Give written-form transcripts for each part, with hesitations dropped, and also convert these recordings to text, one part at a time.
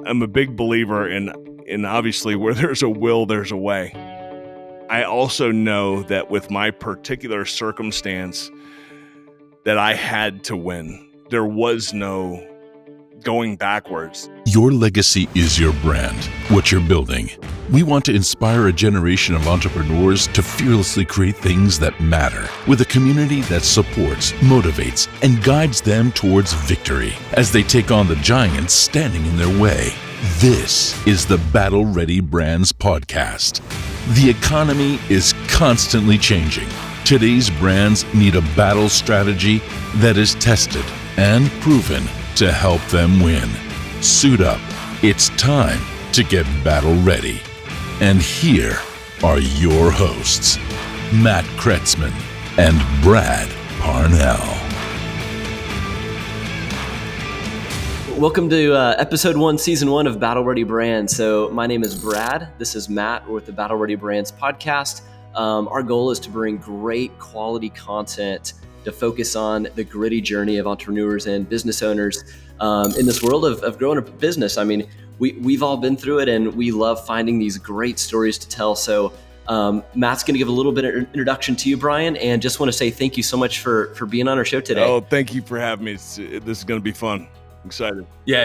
I'm a big believer in obviously where there's a will, there's a way. I also know that with my particular circumstance that I had to win. There was no going backwards. Your legacy is your brand, what you're building. We want to inspire a generation of entrepreneurs to fearlessly create things that matter, with a community that supports, motivates, and guides them towards victory as they take on the giants standing in their way. This is the Battle Ready Brands podcast. The economy is constantly changing. Today's brands need a battle strategy that is tested and proven to help them win. Suit up. It's time to get battle ready. And here are your hosts, Matt Kretzman and Brad Parnell. Welcome to episode 1, season 1 of Battle Ready Brands. So my name is Brad. This is Matt. We're with the Battle Ready Brands podcast. Our goal is to bring great quality content to focus on the gritty journey of entrepreneurs and business owners in this world of growing a business. I mean, we've all been through it, and we love finding these great stories to tell. So Matt's going to give a little bit of introduction to you, Brian, and just want to say thank you so much for being on our show today. Oh, thank you for having me. This is going to be fun. I'm excited. Yeah,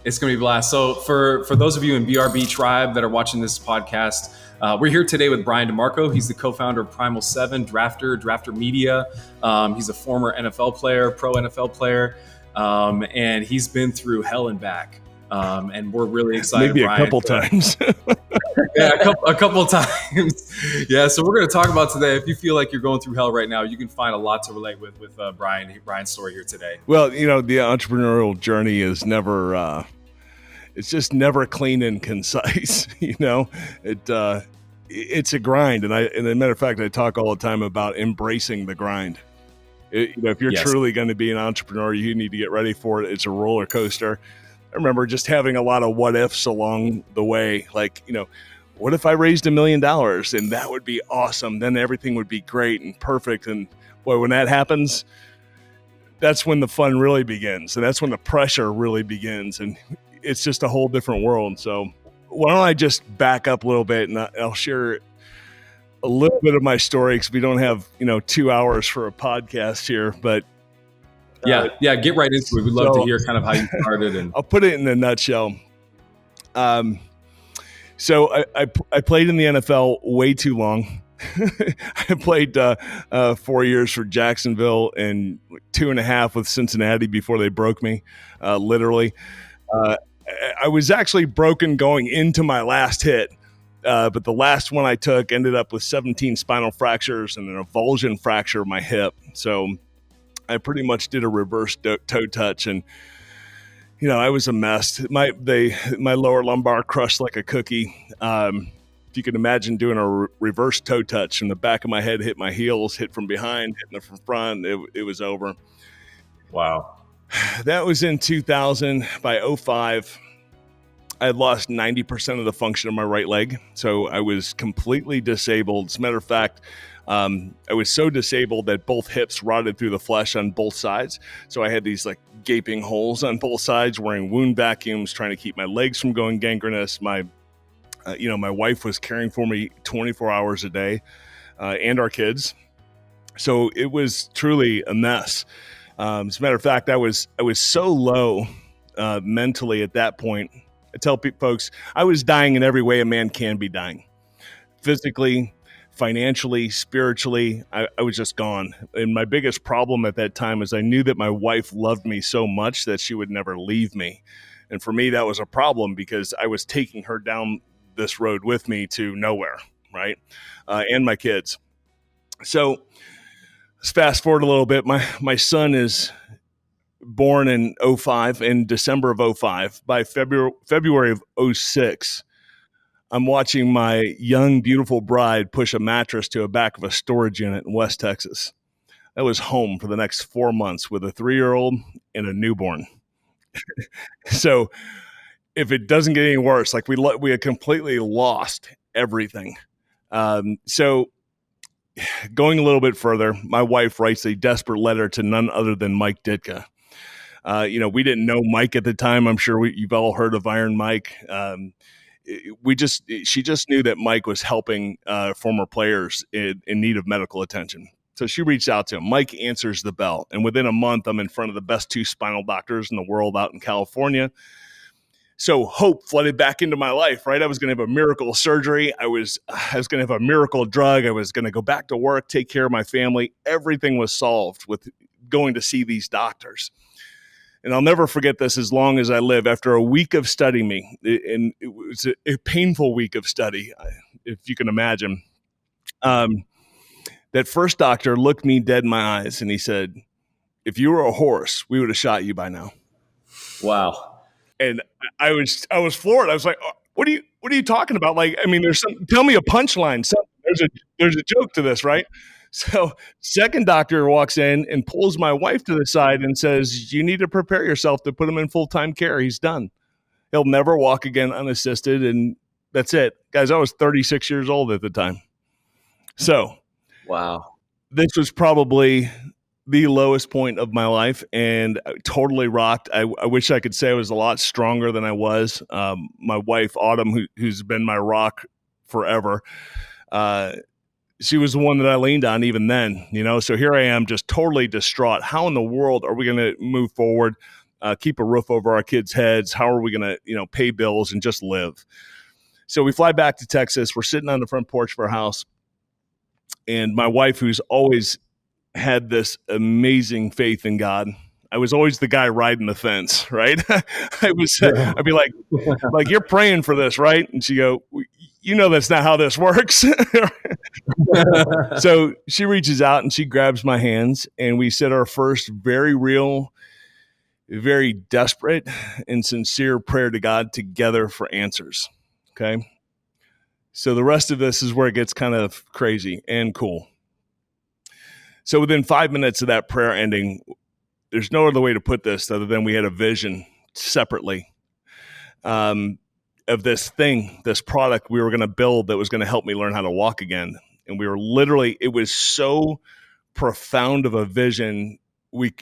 it's gonna be a blast. So for those of you in BRB Tribe that are watching this podcast, we're here today with Brian DeMarco. He's the co-founder of Primal 7, Draftr Media. He's a former NFL player, pro NFL player, and he's been through hell and back. And we're really excited. Maybe Brian, a couple times. Yeah, a couple of times. Yeah, so we're going to talk about today. If you feel like you're going through hell right now, you can find a lot to relate with Brian's story here today. Well, you know, the entrepreneurial journey is never, it's just never clean and concise. You know, it's a grind. And as a matter of fact, I talk all the time about embracing the grind. If you're truly going to be an entrepreneur, you need to get ready for it. It's a roller coaster. I remember just having a lot of what ifs along the way. Like, you know, what if I raised $1 million and that would be awesome? Then everything would be great and perfect. And boy, when that happens, that's when the fun really begins. And that's when the pressure really begins. And it's just a whole different world. So why don't I just back up a little bit and I'll share a little bit of my story, because we don't have, 2 hours for a podcast here, but yeah, get right into it. We'd love to hear kind of how you started. And I'll put it in a nutshell. So I played in the NFL way too long. I played 4 years for Jacksonville and 2.5 with Cincinnati before they broke me, literally. I was actually broken going into my last hit, but the last one I took ended up with 17 spinal fractures and an avulsion fracture of my hip. So I pretty much did a reverse toe touch, and I was a mess. My lower lumbar crushed like a cookie. If you can imagine doing a reverse toe touch, and the back of my head hit my heels, hit from behind, hit from front, it was over. Wow. That was in 2000. By 2005, I had lost 90% of the function of my right leg, so I was completely disabled. As a matter of fact, I was so disabled that both hips rotted through the flesh on both sides. So I had these like gaping holes on both sides, wearing wound vacuums, trying to keep my legs from going gangrenous. My wife was caring for me 24 hours a day, and our kids. So it was truly a mess. As a matter of fact, I was so low mentally at that point. I tell folks, I was dying in every way a man can be dying. Physically, financially, spiritually, I was just gone. And my biggest problem at that time is I knew that my wife loved me so much that she would never leave me. And for me, that was a problem because I was taking her down this road with me to nowhere, right? And my kids. So let's fast forward a little bit. My son is born in 2005, in December of 2005. By February of 2006, I'm watching my young, beautiful bride push a mattress to the back of a storage unit in West Texas. I was home for the next 4 months with a 3-year-old and a newborn. So if it doesn't get any worse, like we had completely lost everything. So going a little bit further, my wife writes a desperate letter to none other than Mike Ditka. We didn't know Mike at the time. I'm sure you've all heard of Iron Mike. She just knew that Mike was helping former players in need of medical attention. So she reached out to him. Mike answers the bell. And within a month, I'm in front of the best 2 spinal doctors in the world out in California. So hope flooded back into my life, right? I was going to have a miracle surgery. I was going to have a miracle drug. I was going to go back to work, take care of my family. Everything was solved with going to see these doctors. And I'll never forget this as long as I live. After a week of studying me, and it was a painful week of study, if you can imagine, that first doctor looked me dead in my eyes and he said, "If you were a horse, we would have shot you by now." Wow. And I was floored. I was like, "Oh, what are you talking about? Like, I mean, tell me a punchline. There's a joke to this, right?" So second doctor walks in and pulls my wife to the side and says, "You need to prepare yourself to put him in full-time care. He's done. He'll never walk again unassisted." And that's it. Guys, I was 36 years old at the time. So wow, this was probably the lowest point of my life and totally rocked. I wish I could say I was a lot stronger than I was. My wife, Autumn, who's been my rock forever, she was the one that I leaned on even then, so here I am just totally distraught. How in the world are we going to move forward, keep a roof over our kids' heads? How are we going to, pay bills and just live? So we fly back to Texas. We're sitting on the front porch of our house. And my wife, who's always had this amazing faith in God, I was always the guy riding the fence, right? I'd be like, "You're praying for this, right?" And she go, "That's not how this works." So she reaches out and she grabs my hands and we said our first very real, very desperate and sincere prayer to God together for answers. Okay. So the rest of this is where it gets kind of crazy and cool. So within 5 minutes of that prayer ending, there's no other way to put this other than we had a vision separately of this product we were going to build that was going to help me learn how to walk again. And we were it was so profound of a vision,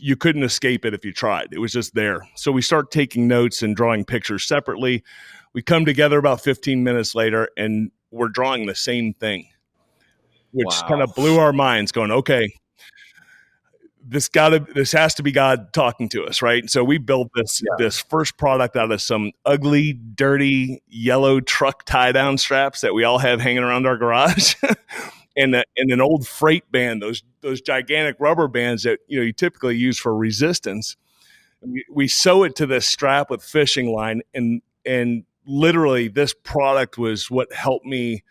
you couldn't escape it if you tried. It was just there. So we start taking notes and drawing pictures separately. We come together about 15 minutes later and we're drawing the same thing, which kind of blew our minds going, okay, this has to be God talking to us, right? So we built this first product out of some ugly, dirty, yellow truck tie-down straps that we all have hanging around our garage, and an old freight band, those gigantic rubber bands that you typically use for resistance. We sew it to this strap with fishing line, and literally this product was what helped me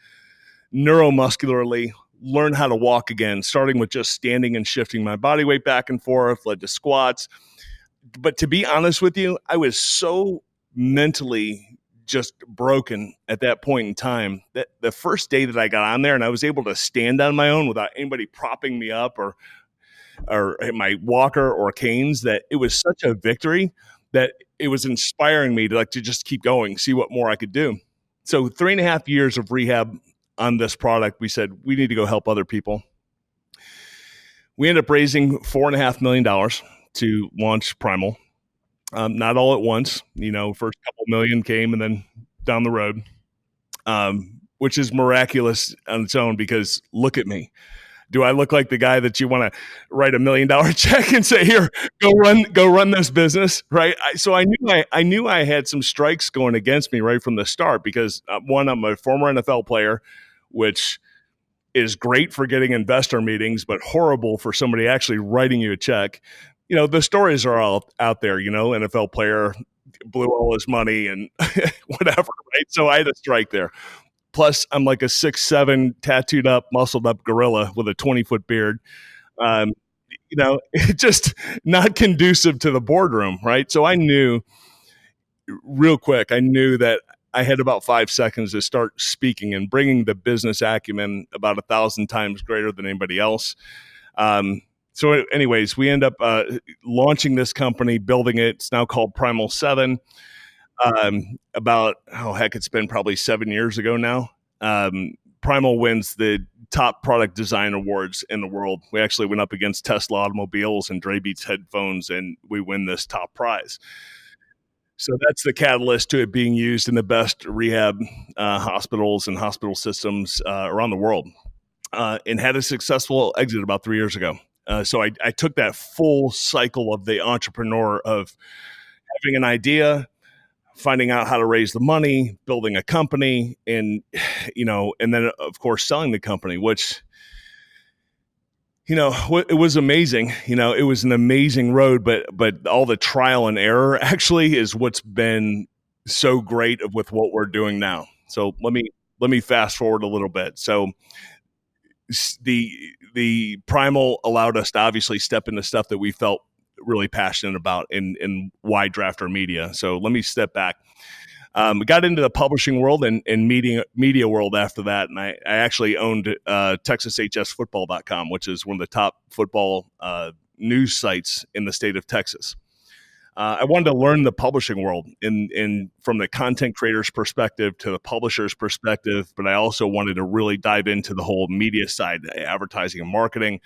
neuromuscularly learn how to walk again, starting with just standing and shifting my body weight back and forth, led to squats. But to be honest with you, I was so mentally just broken at that point in time that the first day that I got on there and I was able to stand on my own without anybody propping me up or my walker or canes, that it was such a victory that it was inspiring me to just keep going, see what more I could do. So 3.5 years of rehab on this product, we said, we need to go help other people. We ended up raising $4.5 million to launch Primal. Not all at once, first couple million came and then down the road, which is miraculous on its own because look at me. Do I look like the guy that you want to write $1 million check and say, "Here, go run this business," right? So I knew I had some strikes going against me right from the start because one, I'm a former NFL player, which is great for getting investor meetings, but horrible for somebody actually writing you a check. The stories are all out there, NFL player blew all his money and whatever, right? So I had a strike there. Plus, I'm like a 6'7", tattooed up, muscled up gorilla with a 20-foot beard. Just not conducive to the boardroom, right? So I knew real quick, that I had about 5 seconds to start speaking and bringing the business acumen about 1,000 times greater than anybody else. So anyways, we end up launching this company, building it. It's now called Primal 7. It's been probably 7 years ago now. Primal wins the top product design awards in the world. We actually went up against Tesla automobiles and Dre Beats headphones, and we win this top prize. So that's the catalyst to it being used in the best rehab hospitals and hospital systems around the world, and had a successful exit about 3 years ago. So I took that full cycle of the entrepreneur of having an idea, finding out how to raise the money, building a company, and then of course selling the company, which, it was amazing. It was an amazing road, but all the trial and error actually is what's been so great with what we're doing now. So let me fast forward a little bit. So the Primal allowed us to obviously step into stuff that we felt really passionate about and why Draftr Media. So let me step back. Got into the publishing world and media world after that. And I actually owned TexasHSFootball.com, which is one of the top football news sites in the state of Texas. I wanted to learn the publishing world in from the content creator's perspective to the publisher's perspective, but I also wanted to really dive into the whole media side, advertising and marketing.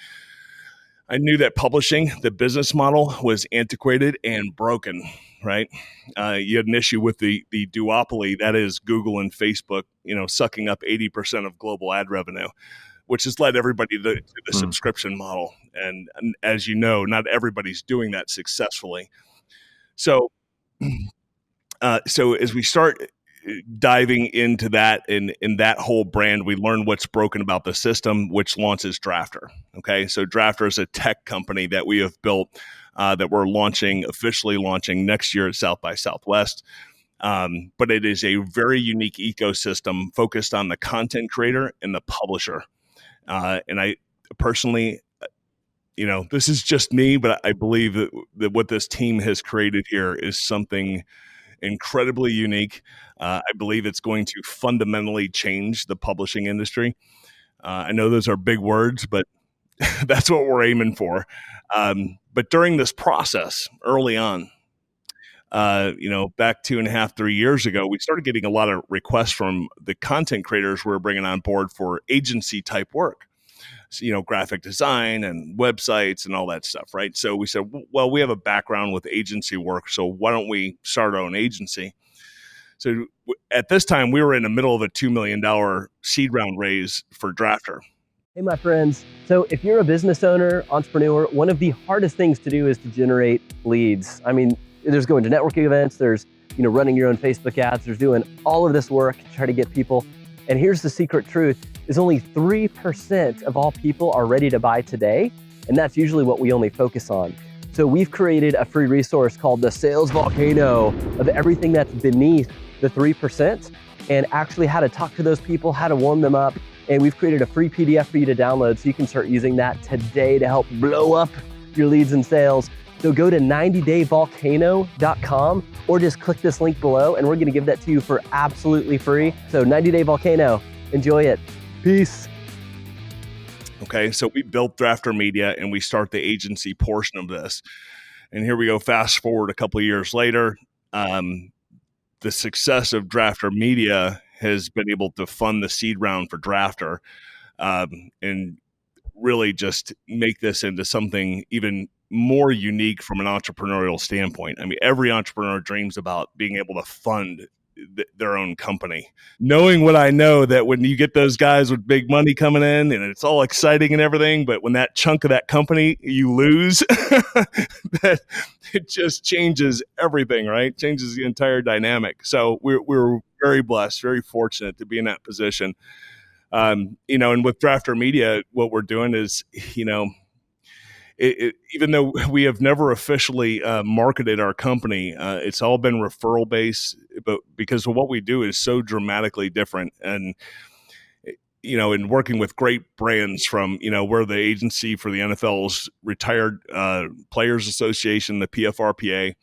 I knew that publishing, the business model, was antiquated and broken, right? You had an issue with the duopoly, that is Google and Facebook, sucking up 80% of global ad revenue, which has led everybody to the subscription model. And as you know, not everybody's doing that successfully. So as we start diving into that in that whole brand, we learn what's broken about the system, which launches Draftr. Okay, so Draftr is a tech company that we have built that we're officially launching next year at South by Southwest. But it is a very unique ecosystem focused on the content creator and the publisher. And I personally, this is just me, but I believe that what this team has created here is something incredibly unique. I believe it's going to fundamentally change the publishing industry. I know those are big words, but that's what we're aiming for. But during this process, early on, back 2.5, 3 years ago, we started getting a lot of requests from the content creators we're bringing on board for agency type work. So, graphic design and websites and all that stuff, right? So we said, well, we have a background with agency work, so why don't we start our own agency? So at this time, we were in the middle of a $2 million seed round raise for Draftr. Hey, my friends. So if you're a business owner, entrepreneur, one of the hardest things to do is to generate leads. I mean, there's going to networking events, there's, running your own Facebook ads, there's doing all of this work to try to get people. And here's the secret truth, is only 3% of all people are ready to buy today. And that's usually what we only focus on. So we've created a free resource called the Sales Volcano of everything that's beneath the 3% and actually how to talk to those people, how to warm them up. And we've created a free PDF for you to download so you can start using that today to help blow up your leads and sales. So go to 90dayvolcano.com or just click this link below and we're gonna give that to you for absolutely free. So 90 Day Volcano, enjoy it. Peace. Okay, so we built Draftr Media and we start the agency portion of this. And here we go, fast forward a couple of years later. The success of Draftr Media has been able to fund the seed round for Draftr and really just make this into something even more unique from an entrepreneurial standpoint. I mean, every entrepreneur dreams about being able to fund their own company. Knowing what I know, that when you get those guys with big money coming in and it's all exciting and everything, but when that chunk of that company you lose, that it just changes everything, right? Changes the entire dynamic. So we're very blessed, very fortunate to be in that position. And with Draftr Media, what we're doing is, even though we have never officially marketed our company, it's all been referral based, but because of what we do is so dramatically different. And, in working with great brands from, we're the agency for the NFL's Retired Players Association, the PFRPA,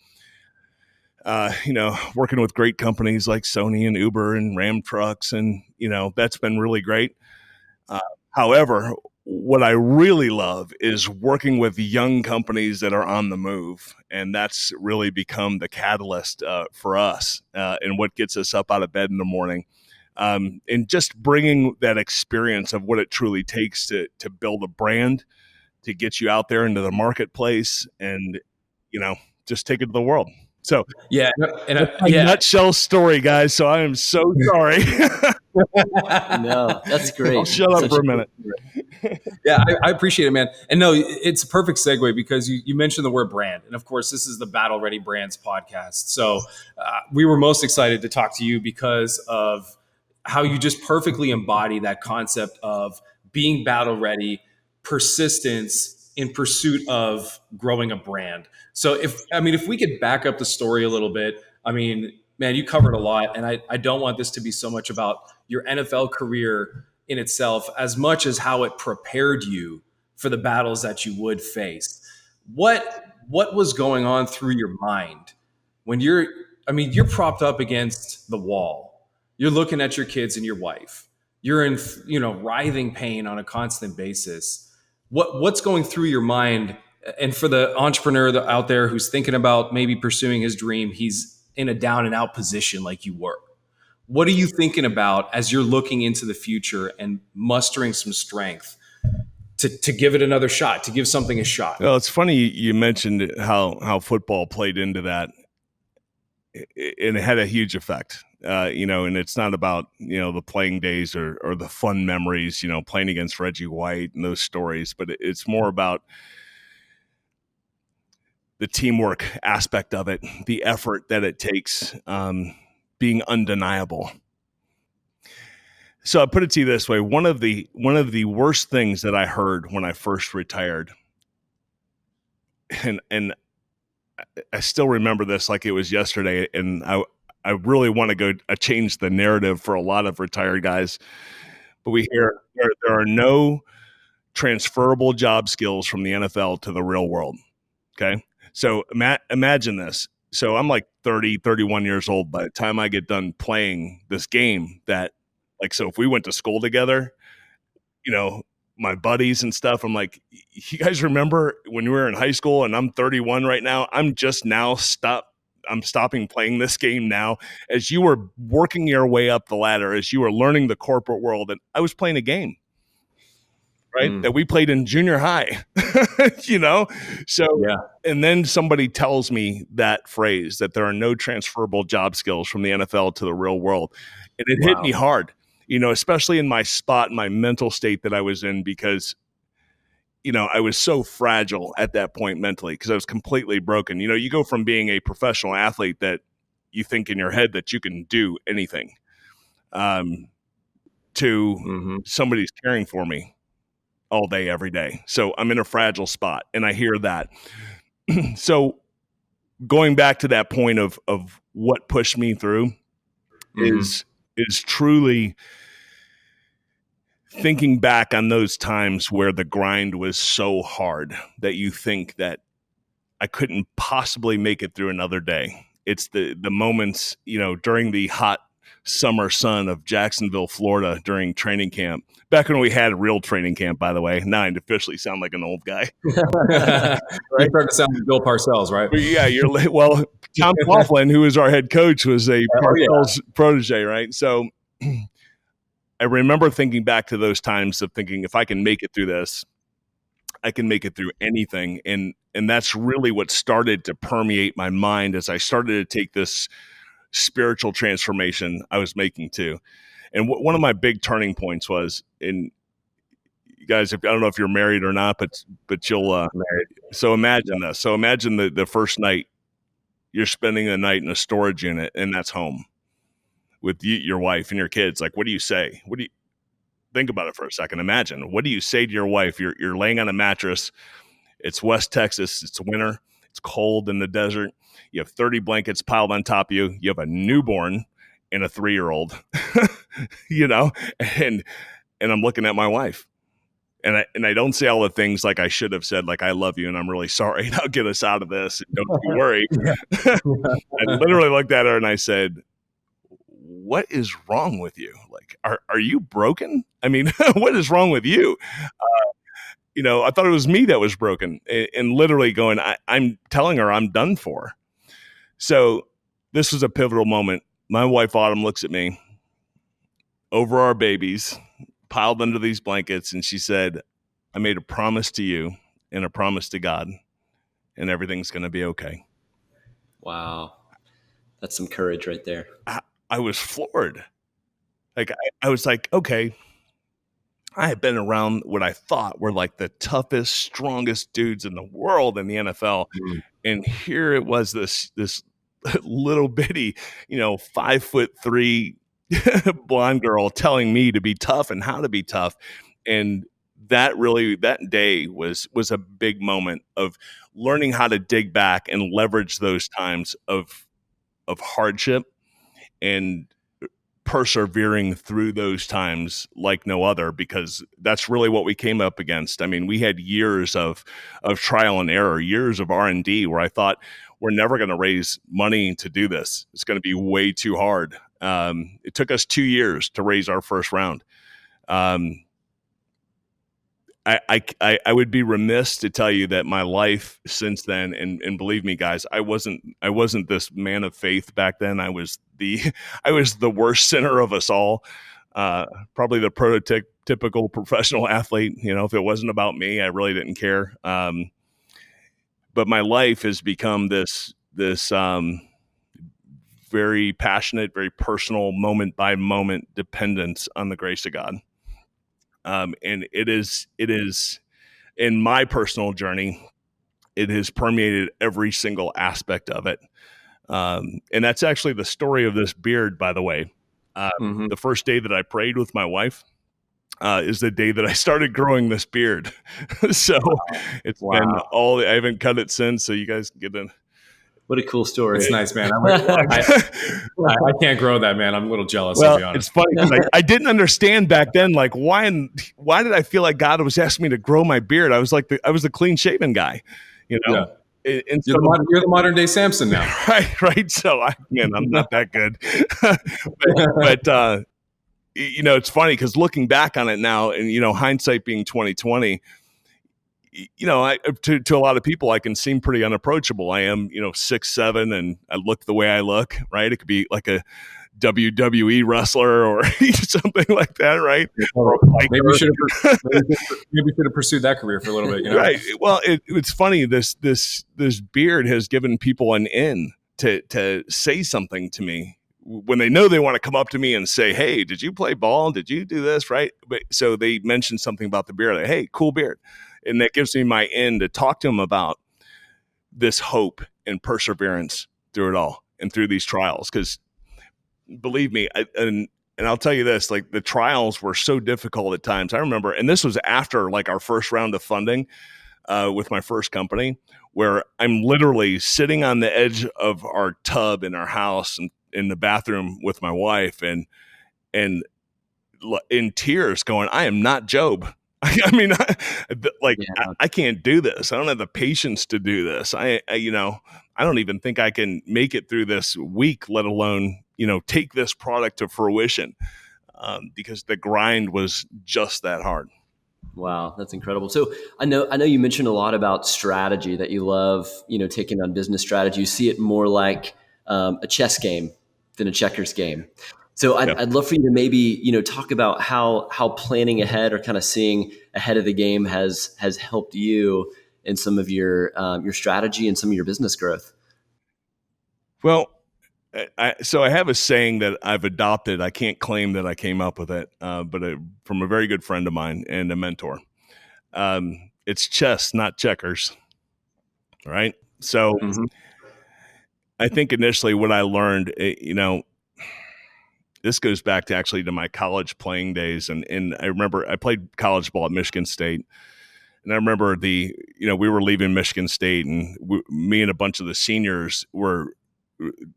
working with great companies like Sony and Uber and Ram Trucks. And, that's been really great. However, what I really love is working with young companies that are on the move. And that's really become the catalyst for us and what gets us up out of bed in the morning. and just bringing that experience of what it truly takes to build a brand, to get you out there into the marketplace, and just take it to the world. So yeah, and that's my nutshell story, guys. So I am so sorry. No, that's great. I'll shut up for a minute. Yeah, I appreciate it, man. And no, it's a perfect segue because you mentioned the word brand. And of course, this is the Battle Ready Brands podcast. So we were most excited to talk to you because of how you just perfectly embody that concept of being battle ready, persistence in pursuit of growing a brand. So if we could back up the story a little bit, I mean, man, you covered a lot. And I don't want this to be so much about your NFL career in itself as much as how it prepared you for the battles that you would face. What was going on through your mind when you're propped up against the wall, you're looking at your kids and your wife, you're in, writhing pain on a constant basis. What's going through your mind? And for the entrepreneur out there who's thinking about maybe pursuing his dream, he's in a down and out position like you were. What are you thinking about as you're looking into the future and mustering some strength to give it another shot, to give something a shot? Well, it's funny you mentioned how football played into that, and it had a huge effect. And it's not about, the playing days or the fun memories, playing against Reggie White and those stories, but it's more about the teamwork aspect of it, the effort that it takes, being undeniable. So I put it to you this way: one of the worst things that I heard when I first retired, and I still remember this like it was yesterday, and I really want to go change the narrative for a lot of retired guys. But we hear there are no transferable job skills from the NFL to the real world. Okay, so imagine this. So I'm like 30, 31 years old by the time I get done playing this game that, so if we went to school together, my buddies and stuff, I'm like, you guys remember when we were in high school? And I'm 31 right now. I'm just now I'm stopping playing this game now. As you were working your way up the ladder, as you were learning the corporate world, and I was playing a game, right? That we played in junior high, So, yeah. And then somebody tells me that phrase that there are no transferable job skills from the NFL to the real world. And it hit me hard, especially in my spot, my mental state that I was in, because, I was so fragile at that point mentally because I was completely broken. You go from being a professional athlete that you think in your head that you can do anything, to somebody's caring for me all day, every day. So I'm in a fragile spot, and I hear that. So going back to that point of what pushed me through is truly thinking back on those times where the grind was so hard that you think that I couldn't possibly make it through another day. It's the moments, during the hot summer sun of Jacksonville, Florida during training camp. Back when we had real training camp, by the way. Now I officially sound like an old guy. Right? You start to sound like Bill Parcells, right? But yeah, Tom Coughlin, who was our head coach, was a Parcells protege, right? So I remember thinking back to those times of thinking, if I can make it through this, I can make it through anything. And that's really what started to permeate my mind as I started to take this spiritual transformation I was making too. And one of my big turning points was, in you guys, I don't know if you're married or not, but you'll married. So imagine this. So imagine the first night you're spending the night in a storage unit, and that's home with you, your wife, and your kids. Like, what do you say? Think about it for a second? Imagine, what do you say to your wife? You're laying on a mattress. It's West Texas. It's winter. It's cold in the desert. You have 30 blankets piled on top of you. You have a newborn and a 3-year-old, and I'm looking at my wife, and I don't say all the things like I should have said, like, I love you and I'm really sorry and I'll get us out of this. And don't you worry. I literally looked at her and I said, what is wrong with you? Like, are you broken? I mean, what is wrong with you? I thought it was me that was broken, and literally going, I'm telling her I'm done for. So this was a pivotal moment. My wife, Autumn, looks at me over our babies, piled under these blankets. And she said, I made a promise to you and a promise to God, and everything's going to be okay. Wow. That's some courage right there. I was floored. Like, I was like, okay, I had been around what I thought were like the toughest, strongest dudes in the world in the NFL. And here it was, this little bitty, 5'3" blonde girl telling me to be tough and how to be tough. And that day was a big moment of learning how to dig back and leverage those times of hardship and persevering through those times like no other, because that's really what we came up against. I mean, we had years of trial and error, years of R&D where I thought, we're never going to raise money to do this. It's going to be way too hard. It took us 2 years to raise our first round. I would be remiss to tell you that my life since then, and believe me, guys, I wasn't this man of faith back then. I was the worst sinner of us all. Probably the prototypical professional athlete. If it wasn't about me, I really didn't care. But my life has become this very passionate, very personal, moment by moment dependence on the grace of God. And it is in my personal journey, it has permeated every single aspect of it. And that's actually the story of this beard, by the way. The first day that I prayed with my wife is the day that I started growing this beard. So it's been I haven't cut it since. So you guys can get in. What a cool story. It's nice, man. I can't grow that, man. I'm a little jealous, to be honest. It's funny because I didn't understand back then, like why did I feel like God was asking me to grow my beard? I was the clean shaven guy, Yeah. And you're the modern day Samson now. Right. So I'm not that good, but it's funny because looking back on it now, and hindsight being 2020. To a lot of people, I can seem pretty unapproachable. I am, 6'7", and I look the way I look, right? It could be like a WWE wrestler or something like that, right? Maybe we should have pursued that career for a little bit, Right. Well, it's funny. This beard has given people an in to say something to me when they know they want to come up to me and say, "Hey, did you play ball? Did you do this?" Right? But so they mention something about the beard, like, "Hey, cool beard." And that gives me my in to talk to them about this hope and perseverance through it all and through these trials. Because believe me, and I'll tell you this, like the trials were so difficult at times. I remember, and this was after like our first round of funding with my first company, where I'm literally sitting on the edge of our tub in our house and in the bathroom with my wife and in tears going, I am not Job. I mean, I can't do this. I don't have the patience to do this. I don't even think I can make it through this week, let alone, take this product to fruition, because the grind was just that hard. Wow, that's incredible. So I know you mentioned a lot about strategy, that you love, taking on business strategy. You see it more like a chess game than a checkers game. So I'd love for you to maybe, talk about how planning ahead or kind of seeing ahead of the game has helped you in some of your strategy and some of your business growth. Well, so I have a saying that I've adopted. I can't claim that I came up with it, but from a very good friend of mine and a mentor. It's chess, not checkers. Right. So I think initially what I learned, this goes back to my college playing days. And I remember I played college ball at Michigan State. And I remember we were leaving Michigan State, and me and a bunch of the seniors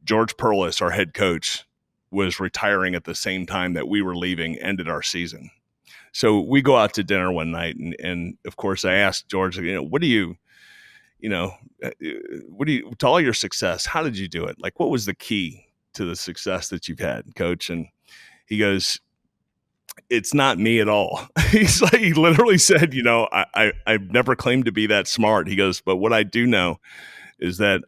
George Perlis, our head coach, was retiring at the same time that we were leaving, ended our season. So we go out to dinner one night. And of course I asked George, what do you, to all your success, how did you do it? Like, what was the key to the success that you've had, coach? And he goes, it's not me at all. He literally said, I've never claimed to be that smart. He goes, but what I do know is that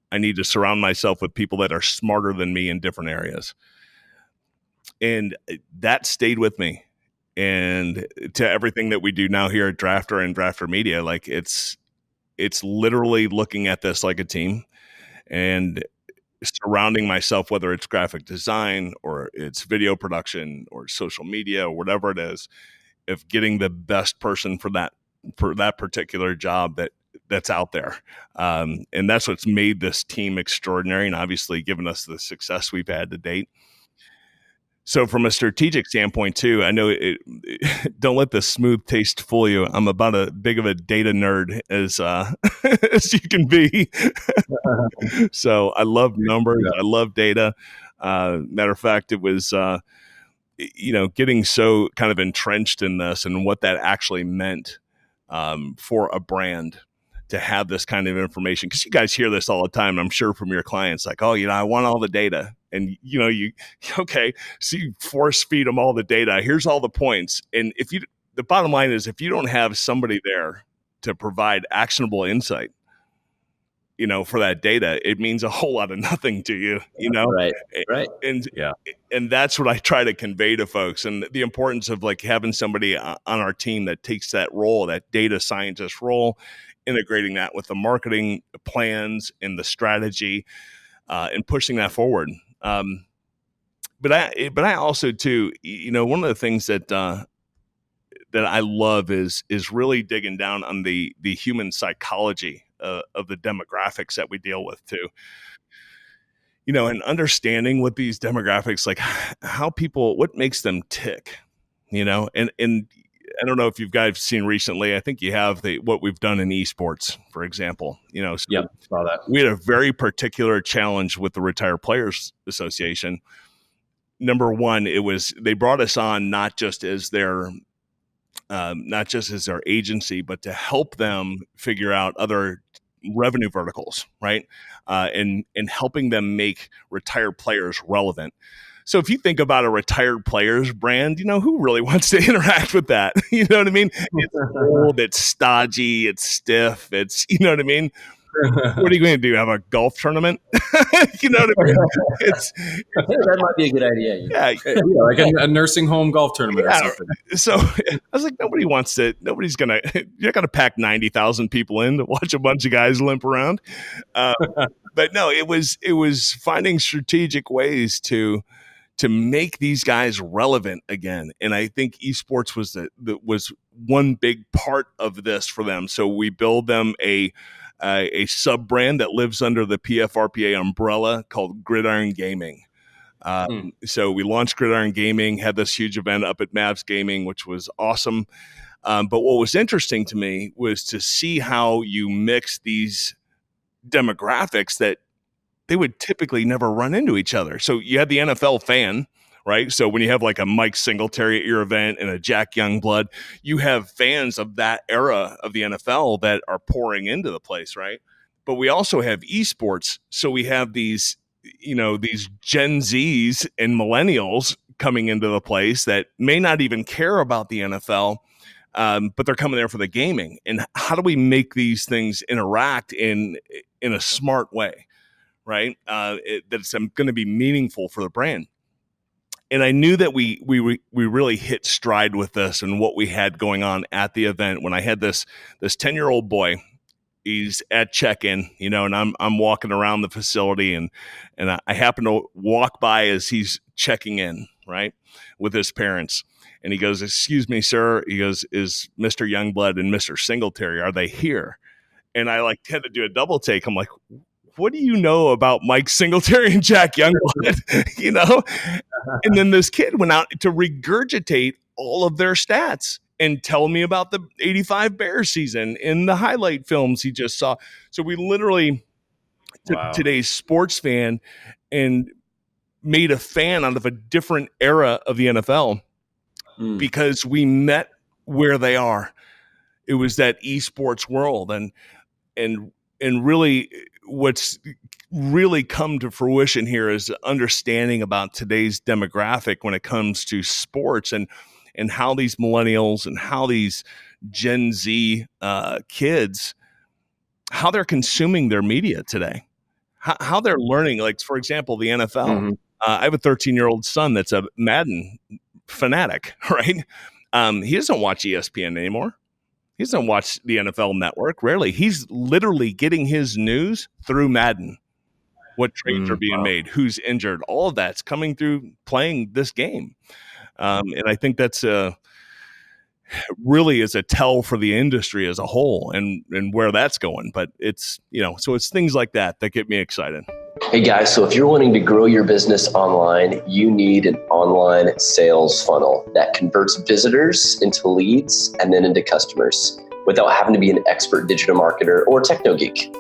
I need to surround myself with people that are smarter than me in different areas. And that stayed with me. And to everything that we do now here at Draftr and Draftr Media, like it's literally looking at this like a team and surrounding myself, whether it's graphic design or it's video production or social media or whatever it is, of getting the best person for that particular job that's out there. And that's what's made this team extraordinary and obviously given us the success we've had to date. So from a strategic standpoint too, I know don't let the smooth taste fool you. I'm about as big of a data nerd as as you can be. So I love numbers. I love data. Matter of fact, it was, getting so kind of entrenched in this and what that actually meant for a brand to have this kind of information. Because you guys hear this all the time, I'm sure, from your clients, like, oh, I want all the data. And, so you force feed them all the data. Here's all the points. And the bottom line is, if you don't have somebody there to provide actionable insight, for that data, it means a whole lot of nothing to you, Right. And that's what I try to convey to folks, and the importance of like having somebody on our team that takes that role, that data scientist role, integrating that with the marketing plans and the strategy, and pushing that forward. But I also too, one of the things that I love is really digging down on the human psychology of the demographics that we deal with too. And understanding what these demographics, like how what makes them tick, and I don't know if you guys seen recently, I think you have what we've done in esports, for example, so Yep, saw that. We had a very particular challenge with the Retired Players Association. Number one, they brought us on not just as their agency, but to help them figure out other revenue verticals, right? And helping them make retired players relevant. So if you think about a retired players brand, who really wants to interact with that? You know what I mean? It's old, it's stodgy, it's stiff, you know what I mean? What are you going to do? Have a golf tournament? You know what I mean? That might be a good idea. Yeah, like a nursing home golf tournament or something. So I was like, you're going to pack 90,000 people in to watch a bunch of guys limp around. But no, it was finding strategic ways to make these guys relevant again. And I think esports was one big part of this for them. So we build them a sub brand that lives under the PFRPA umbrella called Gridiron Gaming. So we launched Gridiron Gaming, had this huge event up at Mavs Gaming, which was awesome. But what was interesting to me was to see how you mix these demographics that they would typically never run into each other. So you had the NFL fan, right? So when you have like a Mike Singletary at your event and a Jack Youngblood, you have fans of that era of the NFL that are pouring into the place, right? But we also have esports. So we have these Gen Zs and millennials coming into the place that may not even care about the NFL, but they're coming there for the gaming. And how do we make these things interact in a smart way, right? That's going to be meaningful for the brand. And I knew that we really hit stride with this and what we had going on at the event when I had this 10-year-old boy. He's at check-in, and I'm walking around the facility and I happen to walk by as he's checking in, right, with his parents. And he goes, "Excuse me, sir." He goes, "Is Mr. Youngblood and Mr. Singletary, are they here?" And I had to do a double take. I'm like, what do you know about Mike Singletary and Jack Youngblood? And then this kid went out to regurgitate all of their stats and tell me about the 85 Bears season in the highlight films he just saw. So we literally took today's sports fan and made a fan out of a different era of the NFL because we met where they are. It was that esports world. And really what's really come to fruition here is understanding about today's demographic when it comes to sports and how these millennials and how these Gen Z kids, how they're consuming their media today, how they're learning. Like, for example, the NFL, I have a 13-year-old son that's a Madden fanatic, right? He doesn't watch ESPN anymore. He doesn't watch the NFL Network. Rarely. He's literally getting his news through Madden. What trades are being made, who's injured, all of that's coming through playing this game. And I think that's really is a tell for the industry as a whole and where that's going. But it's, so it's things like that get me excited. Hey guys, so if you're wanting to grow your business online, you need an online sales funnel that converts visitors into leads and then into customers without having to be an expert digital marketer or techno geek.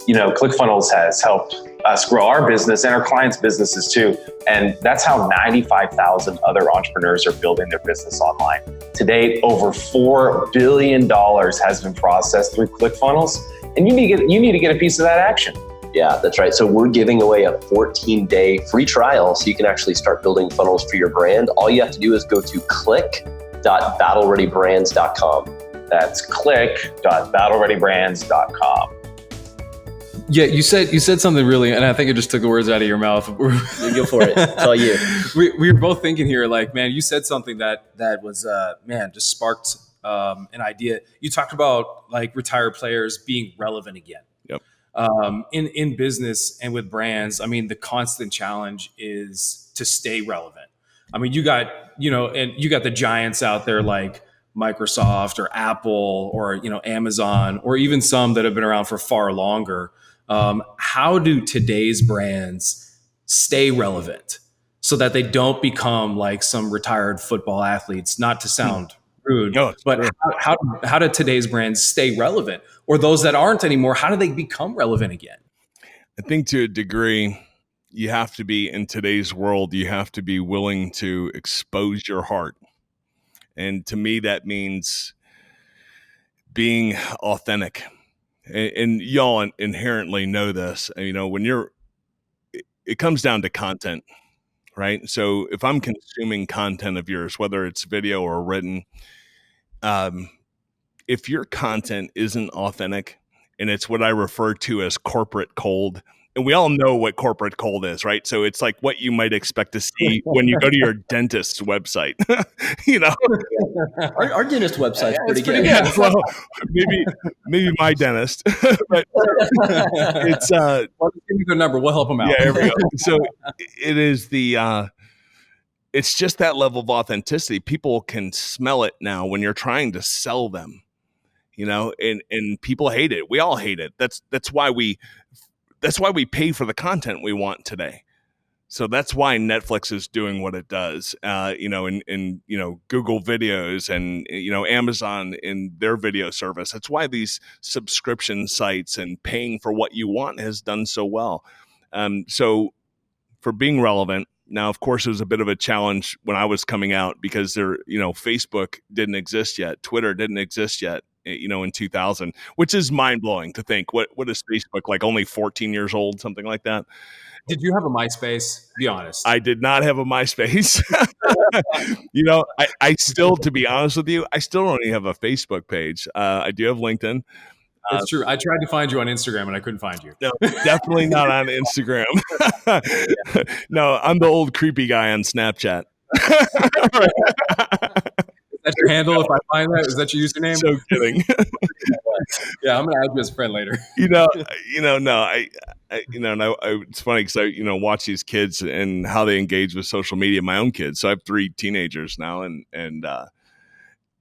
ClickFunnels has helped us grow our business and our clients' businesses too. And that's how 95,000 other entrepreneurs are building their business online. To date, over $4 billion has been processed through ClickFunnels, and you need to get a piece of that action. Yeah, that's right. So we're giving away a 14-day free trial so you can actually start building funnels for your brand. All you have to do is go to click.battlereadybrands.com. That's click.battlereadybrands.com. Yeah, you said something really, and I think it just took the words out of your mouth. Go for it. It's all you. We were both thinking here, like, man, you said something that was, just sparked an idea. You talked about like retired players being relevant again. Yep. In business and with brands, I mean, the constant challenge is to stay relevant. I mean, you got the giants out there like Microsoft or Apple or Amazon, or even some that have been around for far longer. How do today's brands stay relevant so that they don't become like some retired football athletes? Not to sound rude, but how do today's brands stay relevant? Or those that aren't anymore, how do they become relevant again? I think to a degree, you have to be, in today's world, you have to be willing to expose your heart. And to me, that means being authentic. And y'all inherently know this, when it comes down to content, right? So if I'm consuming content of yours, whether it's video or written, if your content isn't authentic and it's what I refer to as corporate cold, and we all know what corporate cold is, right? So it's like what you might expect to see when you go to your dentist's website, Our dentist website's pretty good. Yeah, well, maybe my dentist, but it's Well, give me their number. We'll help them out. Yeah, there we go. So it is it's just that level of authenticity. People can smell it now when you're trying to sell them, and people hate it. We all hate it. That's why we pay for the content we want today. So that's why Netflix is doing what it does, and Google videos and, Amazon in their video service. That's why these subscription sites and paying for what you want has done so well. So for being relevant, now, of course, it was a bit of a challenge when I was coming out because Facebook didn't exist yet. Twitter didn't exist yet. In 2000, which is mind blowing to think. What is Facebook, like only 14 years old, something like that? Did you have a MySpace? Be honest. I did not have a MySpace. I still, to be honest with you, I still don't even have a Facebook page. I do have LinkedIn. It's true. I tried to find you on Instagram and I couldn't find you. No, definitely not on Instagram. No, I'm the old creepy guy on Snapchat. Is that your handle? If I find that, is that your username? So kidding. Yeah, I'm gonna add you as a friend later. No, it's funny because I watch these kids and how they engage with social media. My own kids, so I have 3 teenagers now, and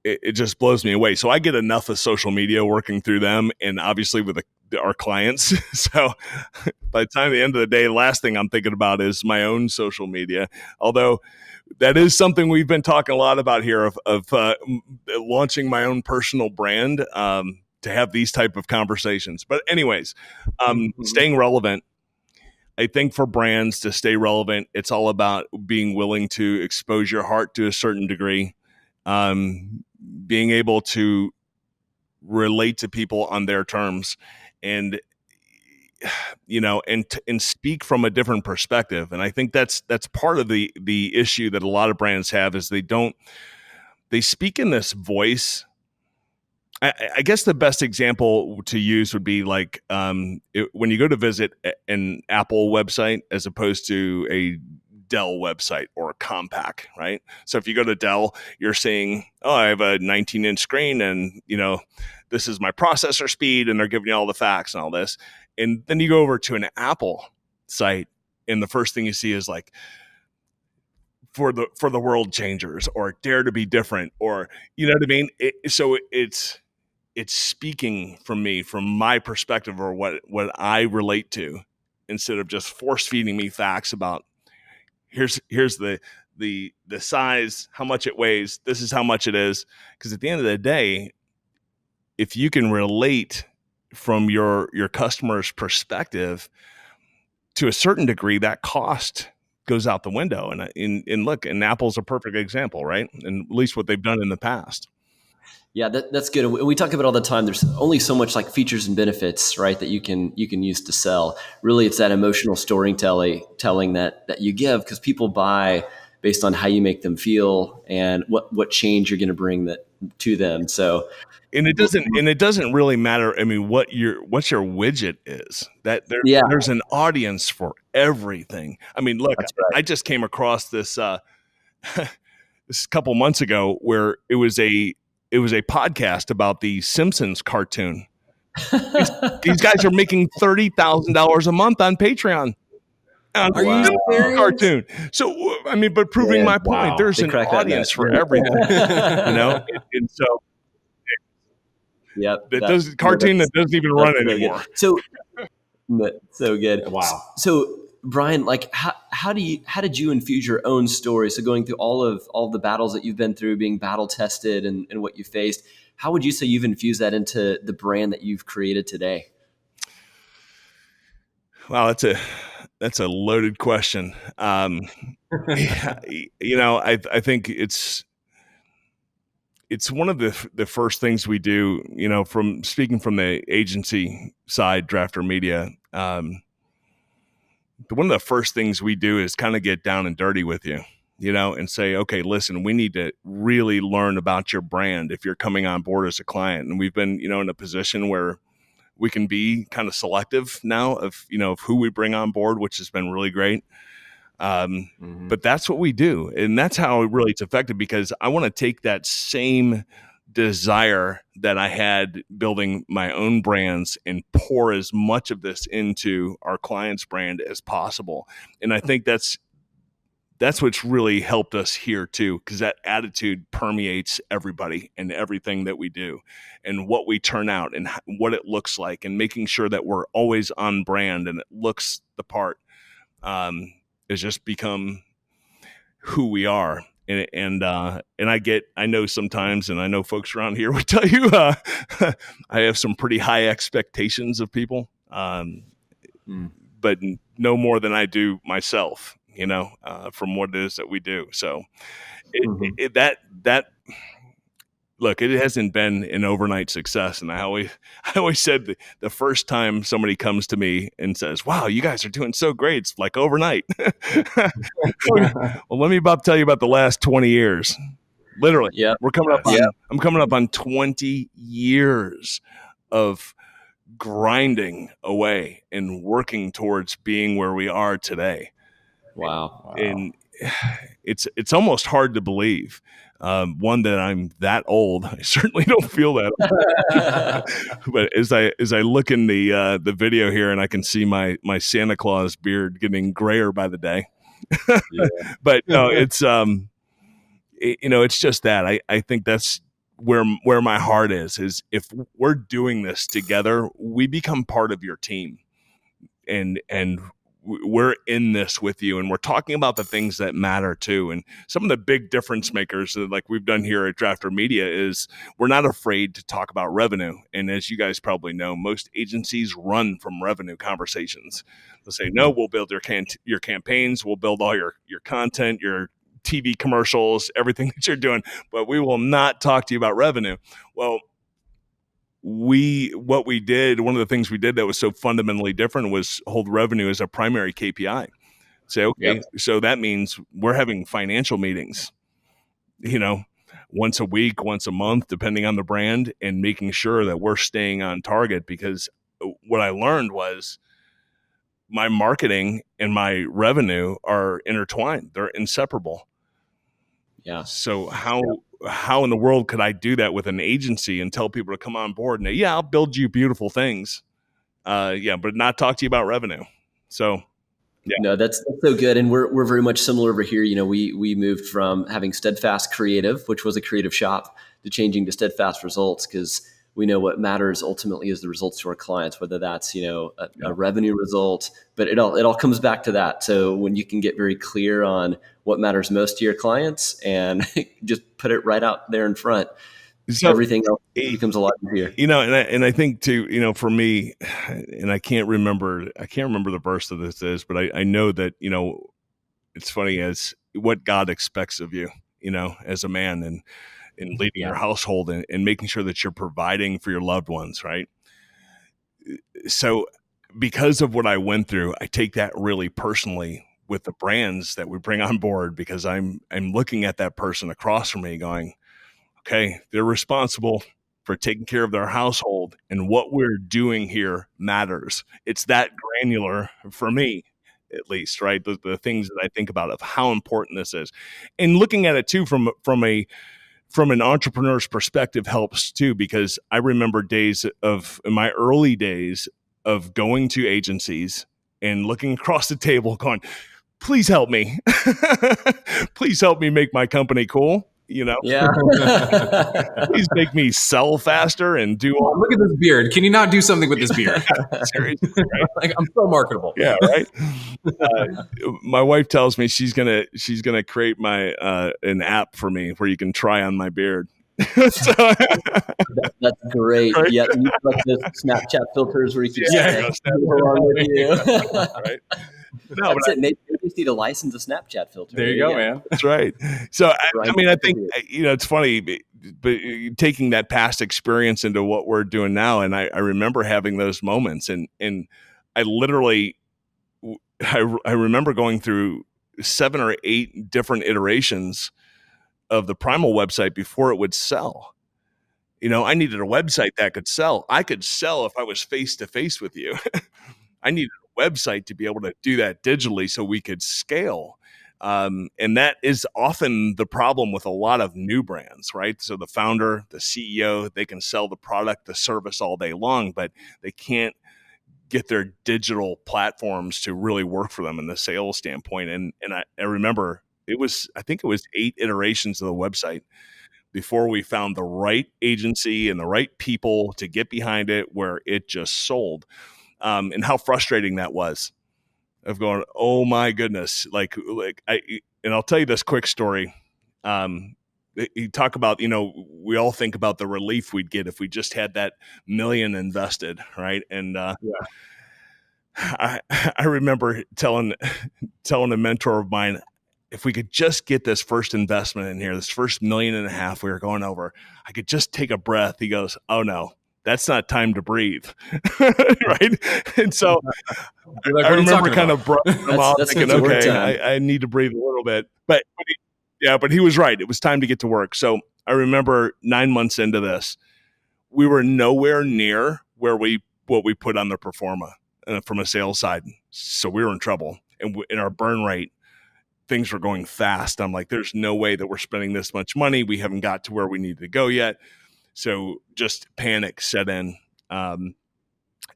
it just blows me away. So I get enough of social media working through them, and obviously with our clients. So by the time at the end of the day, the last thing I'm thinking about is my own social media. Although that is something we've been talking a lot about here of launching my own personal brand to have these type of conversations. But anyways, staying relevant. I think for brands to stay relevant, it's all about being willing to expose your heart to a certain degree, being able to relate to people on their terms, and and speak from a different perspective. And I think that's part of the issue that a lot of brands have is they speak in this voice. I guess the best example to use would be like when you go to visit an Apple website as opposed to a Dell website or a Compaq, right? So if you go to Dell, you're seeing, oh, I have a 19-inch screen and, this is my processor speed, and they're giving you all the facts and all this. And then you go over to an Apple site, and the first thing you see is like, for the world changers, or dare to be different, or, you know what I mean? So it's speaking from my perspective, or what I relate to, instead of just force feeding me facts about here's the size, how much it weighs, this is how much it is. Because at the end of the day, if you can relate from your customer's perspective to a certain degree, that cost goes out the window. And look, and Apple's a perfect example, right? And at least what they've done in the past. Yeah, that's good. And we talk about all the time. There's only so much like features and benefits, right, that you can use to sell. Really, it's that emotional storytelling that you give, because people buy based on how you make them feel and what change you're going to bring to them. So, and it doesn't really matter. I mean, what your widget is. There's an audience for everything. I mean, look, right. I just came across this this couple months ago where it was a podcast about the Simpsons cartoon. These guys are making $30,000 a month on Patreon. Are you serious? Cartoon. So, I mean, but proving my point, there's an audience for everything, and so, yep, that cartoon that doesn't even run anymore. Good. So good. Wow. So Brian, like, how did you infuse your own story? So going through all the battles that you've been through, being battle tested and what you faced, how would you say you've infused that into the brand that you've created today? Wow, that's a loaded question. I think it's one of the first things we do, from speaking from the agency side, Draftr Media. One of the first things we do is kind of get down and dirty with you, and say, okay, listen, we need to really learn about your brand if you're coming on board as a client. And we've been, in a position where we can be kind of selective now of who we bring on board, which has been really great. But that's what we do. And that's how really it's effective, because I want to take that same desire that I had building my own brands and pour as much of this into our client's brand as possible. And I think that's what's really helped us here too, because that attitude permeates everybody and everything that we do and what we turn out and what it looks like, and making sure that we're always on brand and it looks the part, has just become who we are. And I know sometimes, and I know folks around here would tell you, I have some pretty high expectations of people, but no more than I do myself, from what it is that we do. So look, it hasn't been an overnight success. And I always said the first time somebody comes to me and says, wow, you guys are doing so great, it's like overnight. Well, let me tell you about the last 20 years. Literally. Yeah. I'm coming up on 20 years of grinding away and working towards being where we are today. Wow. And it's almost hard to believe. One, that I'm that old. I certainly don't feel that old. But as I look in the video here, and I can see my Santa Claus beard getting grayer by the day. But no, it's it's just that I think that's where my heart is if we're doing this together, we become part of your team, and we're in this with you, and we're talking about the things that matter too. And some of the big difference makers, like we've done here at Draftr Media, is we're not afraid to talk about revenue. And as you guys probably know, most agencies run from revenue conversations. They'll say, no, we'll build your campaigns, we'll build all your content, your TV commercials, everything that you're doing, but we will not talk to you about revenue. Well, one of the things we did that was so fundamentally different was hold revenue as a primary KPI. Say, okay, So that means we're having financial meetings, once a week, once a month, depending on the brand, and making sure that we're staying on target. Because what I learned was my marketing and my revenue are intertwined. They're inseparable. Yeah. So how in the world could I do that with an agency and tell people to come on board and I'll build you beautiful things. But not talk to you about revenue. So yeah. No, that's so good. And we're very much similar over here. We moved from having Steadfast Creative, which was a creative shop, to changing to Steadfast Results, because we know what matters ultimately is the results to our clients, whether that's, a revenue result, but it all comes back to that. So when you can get very clear on what matters most to your clients and just put it right out there in front, so everything else becomes a lot easier. And I think too, for me, and I can't remember the verse that this is, but I know that, it's funny as what God expects of you, as a man and leading your household and making sure that you're providing for your loved ones. Right. So because of what I went through, I take that really personally with the brands that we bring on board, because I'm looking at that person across from me going, okay, they're responsible for taking care of their household, and what we're doing here matters. It's that granular for me, at least, right? The things that I think about of how important this is, and looking at it too from an entrepreneur's perspective helps too, because I remember in my early days of going to agencies and looking across the table, going, "Please help me, please help me make my company cool." Yeah. Please make me sell faster and do all. Look at this beard. Can you not do something with this beard? Seriously, right? Like, I'm so marketable. Yeah, right. My wife tells me she's gonna create my an app for me where you can try on my beard. That's great. Right? Yeah, you like the Snapchat filters where you can say wrong with you. Right. No, that's it. Maybe you just need to license a Snapchat filter. There you go, man. That's right. So, I think, it's funny, but taking that past experience into what we're doing now. And I remember having those moments, and I literally, I remember going through 7 or 8 different iterations of the Primal website before it would sell. I needed a website that could sell. I could sell if I was face to face with you. I needed a website to be able to do that digitally so we could scale. And that is often the problem with a lot of new brands, right? So the founder, the CEO, they can sell the product, the service all day long, but they can't get their digital platforms to really work for them in the sales standpoint. And I remember I think it was 8 iterations of the website before we found the right agency and the right people to get behind it where it just sold. And how frustrating that was, of going, oh my goodness. And I'll tell you this quick story. You talk about, we all think about the relief we'd get if we just had that $1 million invested. Right. And, I remember telling a mentor of mine, if we could just get this first investment in here, this first $1.5 million we were going over, I could just take a breath. He goes, oh no, that's not time to breathe. Right. And so I remember kind of brushing him off thinking, okay, I need to breathe a little bit, but he was right. It was time to get to work. So I remember 9 months into this, we were nowhere near what we put on the pro forma from a sales side. So we were in trouble, and in our burn rate, things were going fast. I'm like, there's no way that we're spending this much money. We haven't got to where we need to go yet. So just panic set in. And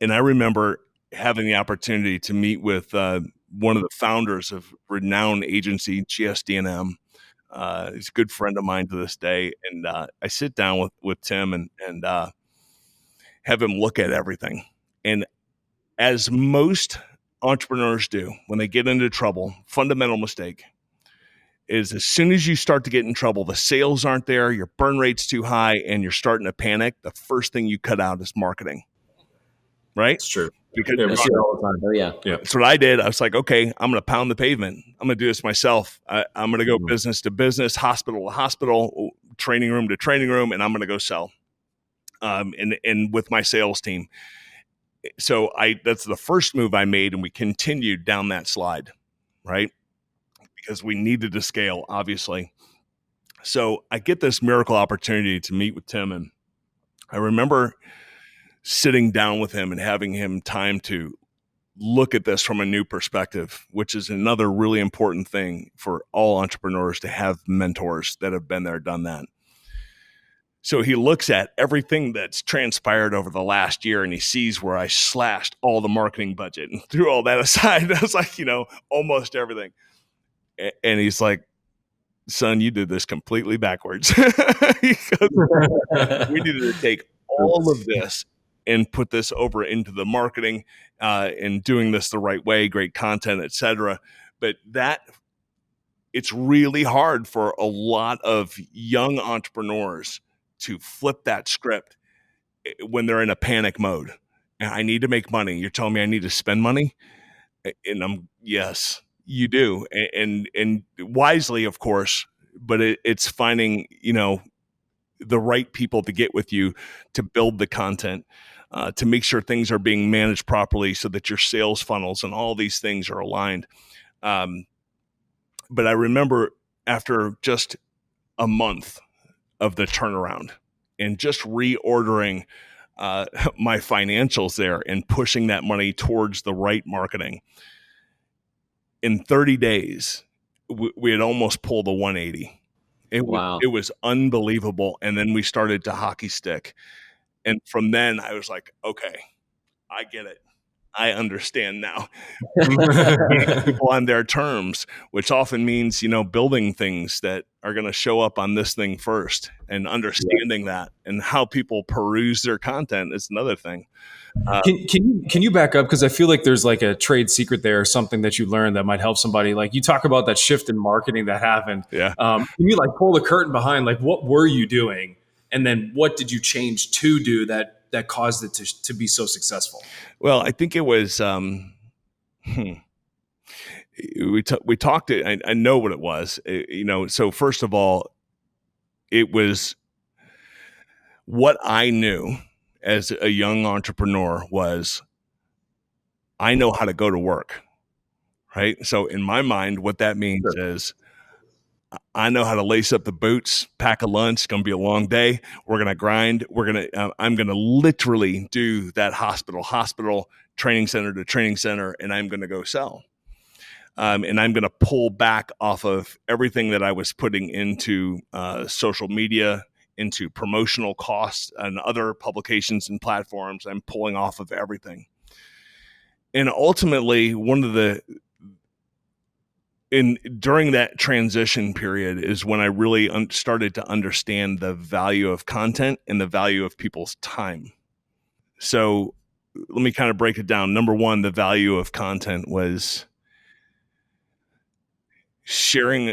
I remember having the opportunity to meet with one of the founders of renowned agency, GSD&M. He's a good friend of mine to this day. And I sit down with Tim and have him look at everything. And as most entrepreneurs do when they get into trouble, fundamental mistake is as soon as you start to get in trouble, the sales aren't there, your burn rate's too high, and you're starting to panic, the first thing you cut out is marketing. Right? It's true. Because I see it all the time. Oh, yeah. That's what I did. I was like, okay, I'm going to pound the pavement. I'm going to do this myself. I'm going to go business to business, hospital to hospital, training room to training room, and I'm going to go sell. And with my sales team. So that's the first move I made, and we continued down that slide, right? Because we needed to scale, obviously. So I get this miracle opportunity to meet with Tim, and I remember sitting down with him and having him time to look at this from a new perspective, which is another really important thing for all entrepreneurs, to have mentors that have been there, done that. So he looks at everything that's transpired over the last year, and he sees where I slashed all the marketing budget and threw all that aside. I was like, almost everything. And he's like, son, you did this completely backwards. We needed to take all of this and put this over into the marketing and doing this the right way, great content, etc. But it's really hard for a lot of young entrepreneurs to flip that script when they're in a panic mode. And I need to make money. You're telling me I need to spend money? And yes, you do. And wisely, of course, but it's finding, the right people to get with you to build the content, to make sure things are being managed properly so that your sales funnels and all these things are aligned. But I remember after just a month of the turnaround and just reordering my financials there and pushing that money towards the right marketing, in 30 days, we had almost pulled a 180. It was unbelievable. And then we started to hockey stick. And from then I was like, okay, I get it. I understand now. People on their terms, which often means, building things that are going to show up on this thing first, and understanding that, and how people peruse their content is another thing. Can you back up? Because I feel like there's like a trade secret there, or something that you learned that might help somebody. Like, you talk about that shift in marketing that happened. Yeah. Can you pull the curtain behind, what were you doing? And then what did you change to do that caused it to be so successful? Well, I think it was, we talked, I know what it was, so first of all, it was what I knew as a young entrepreneur was, I know how to go to work, right? So in my mind, what that means is, I know how to lace up the boots, pack a lunch. It's going to be a long day. We're going to grind. I'm going to literally do that hospital, training center to training center, and I'm going to go sell. And I'm going to pull back off of everything that I was putting into social media, into promotional costs and other publications and platforms. I'm pulling off of everything. And ultimately, during that transition period is when I really started to understand the value of content and the value of people's time. So let me kind of break it down. Number one, the value of content was sharing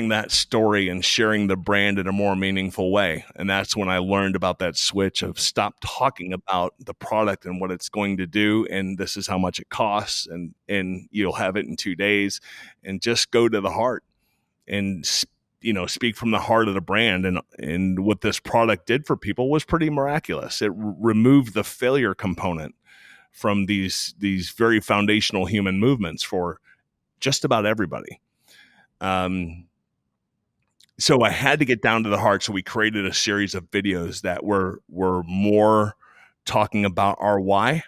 that story and sharing the brand in a more meaningful way. And that's when I learned about that switch of stop talking about the product and what it's going to do, and this is how much it costs, and you'll have it in 2 days, and just go to the heart and speak from the heart of the brand. And what this product did for people was pretty miraculous. It removed the failure component from these very foundational human movements for just about everybody. So I had to get down to the heart. So we created a series of videos that were more talking about our why,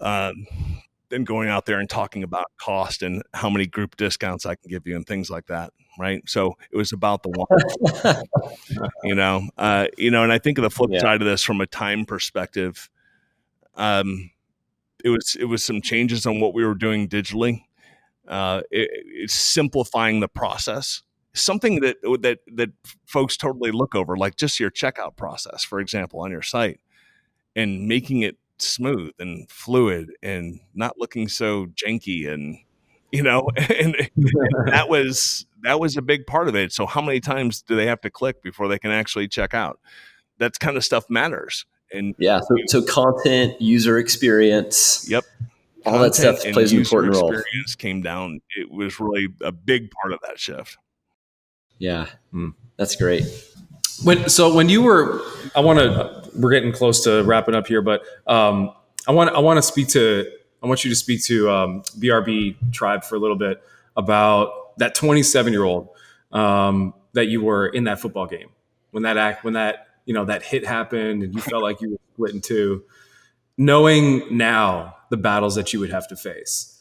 than going out there and talking about cost and how many group discounts I can give you and things like that. Right. So it was about the why, and I think of the flip side of this from a time perspective. It was some changes on what we were doing digitally. It's simplifying the process, something that folks totally look over, like just your checkout process, for example, on your site, and making it smooth and fluid and not looking so janky, and that was a big part of it. So how many times do they have to click before they can actually check out? That kind of stuff matters. And so content, user experience. Yep. All that stuff plays an important role. Experience came down. It was really a big part of that shift. Yeah, that's great. When you were, we're getting close to wrapping up here, but I want you to speak to BRB Tribe for a little bit about that 27-year-old that you were in that football game when that hit happened and you felt like you were split in two. knowing now the battles that you would have to face,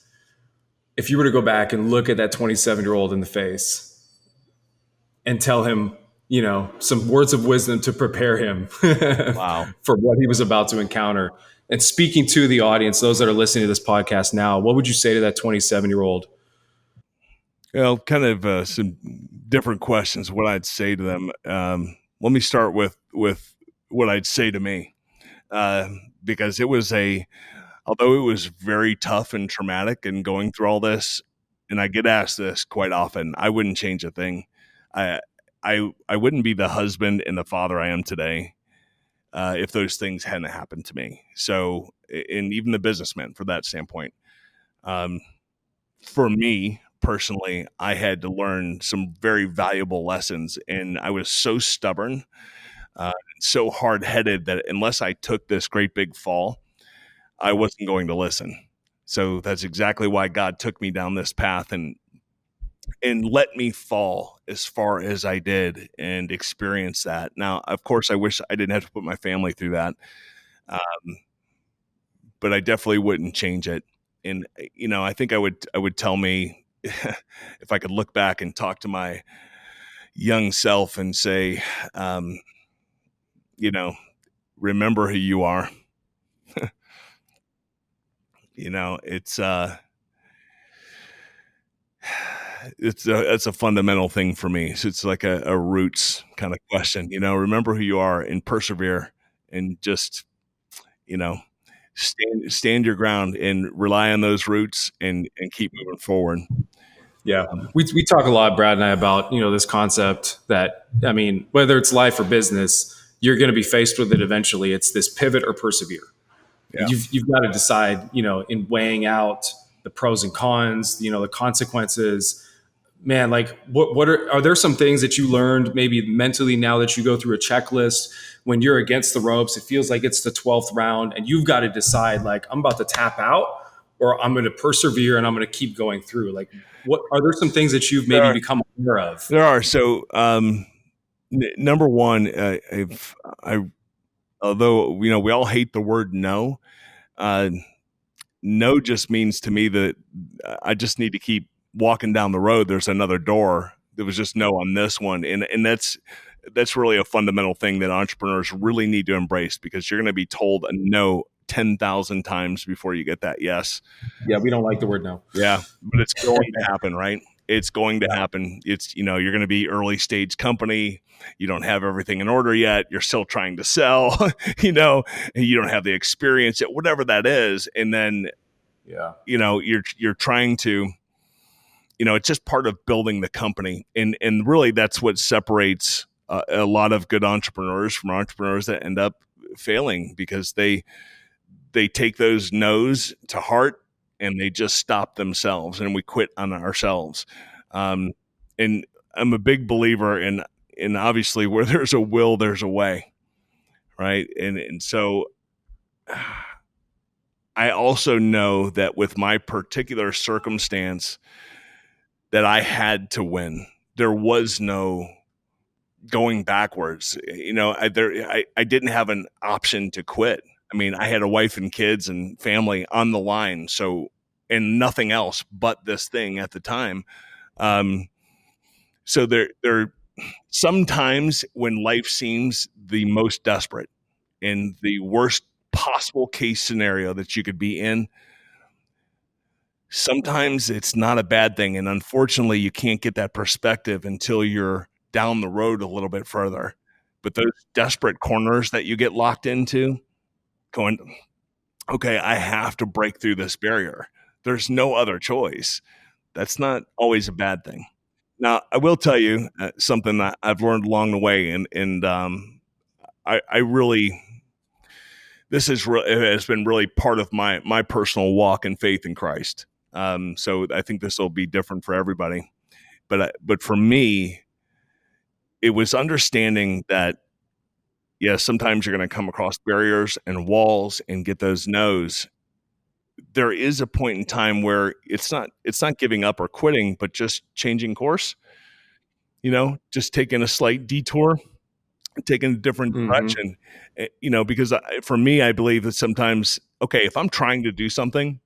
if you were to go back and look at that 27-year-old in the face and tell him, some words of wisdom to prepare him Wow. for what he was about to encounter, and speaking to the audience, those that are listening to this podcast now, what would you say to that 27-year-old? Well, kind of some different questions, what I'd say to them. Let me start with what I'd say to me, because although it was very tough and traumatic and going through all this, and I get asked this quite often, I wouldn't change a thing. I wouldn't be the husband and the father I am today if those things hadn't happened to me. So, and even the businessman for that standpoint. For me personally, I had to learn some very valuable lessons, and I was so stubborn, so hard-headed that unless I took this great big fall, I wasn't going to listen. So that's exactly why God took me down this path and let me fall as far as I did and experience that. Now, of course, I wish I didn't have to put my family through that, but I definitely wouldn't change it. And I think I would tell me, if I could look back and talk to my young self and say, remember who you are. It's a fundamental thing for me. So it's like a roots kind of question, remember who you are and persevere and just, stand your ground and rely on those roots and keep moving forward. Yeah. We talk a lot, Brad and I, about, this concept that, whether it's life or business, you're going to be faced with it eventually. It's this pivot or persevere. Yeah. You've got to decide, in weighing out the pros and cons, the consequences. Man, like what are there some things that you learned maybe mentally now that you go through a checklist when you're against the ropes? It feels like it's the 12th round and you've got to decide, like, I'm about to tap out or I'm going to persevere and I'm going to keep going through. Like, what are there some things that you've maybe become aware of? There are. So, number one, although, we all hate the word no, no just means to me that I just need to keep walking down the road. There's another door. There was just no on this one. And that's really a fundamental thing that entrepreneurs really need to embrace, because you're going to be told a no 10,000 times before you get that yes. Yeah. We don't like the word no. Yeah. But it's going to happen, right? It's going to happen. It's, you're going to be early stage company. You don't have everything in order yet. You're still trying to sell, you don't have the experience yet, whatever that is. And then, you're trying to, it's just part of building the company. And really that's what separates a lot of good entrepreneurs from entrepreneurs that end up failing, because they take those no's to heart and they just stop themselves and we quit on ourselves. And I'm a big believer in obviously where there's a will, there's a way. Right. And so I also know that with my particular circumstance that I had to win. There was no going backwards. I didn't have an option to quit. I had a wife and kids and family on the line. So, and nothing else but this thing at the time. So there sometimes when life seems the most desperate and the worst possible case scenario that you could be in, sometimes it's not a bad thing. And unfortunately, you can't get that perspective until you're down the road a little bit further. But those desperate corners that you get locked into, going, okay, I have to break through this barrier. There's no other choice. That's not always a bad thing. Now, I will tell you something that I've learned along the way. And I really, this has been really part of my personal walk in faith in Christ. So I think this will be different for everybody, but for me, it was understanding that, sometimes you're going to come across barriers and walls and get those no's. There is a point in time where it's not giving up or quitting, but just changing course, just taking a slight detour, taking a different direction, because for me, I believe that sometimes okay, if I'm trying to do something,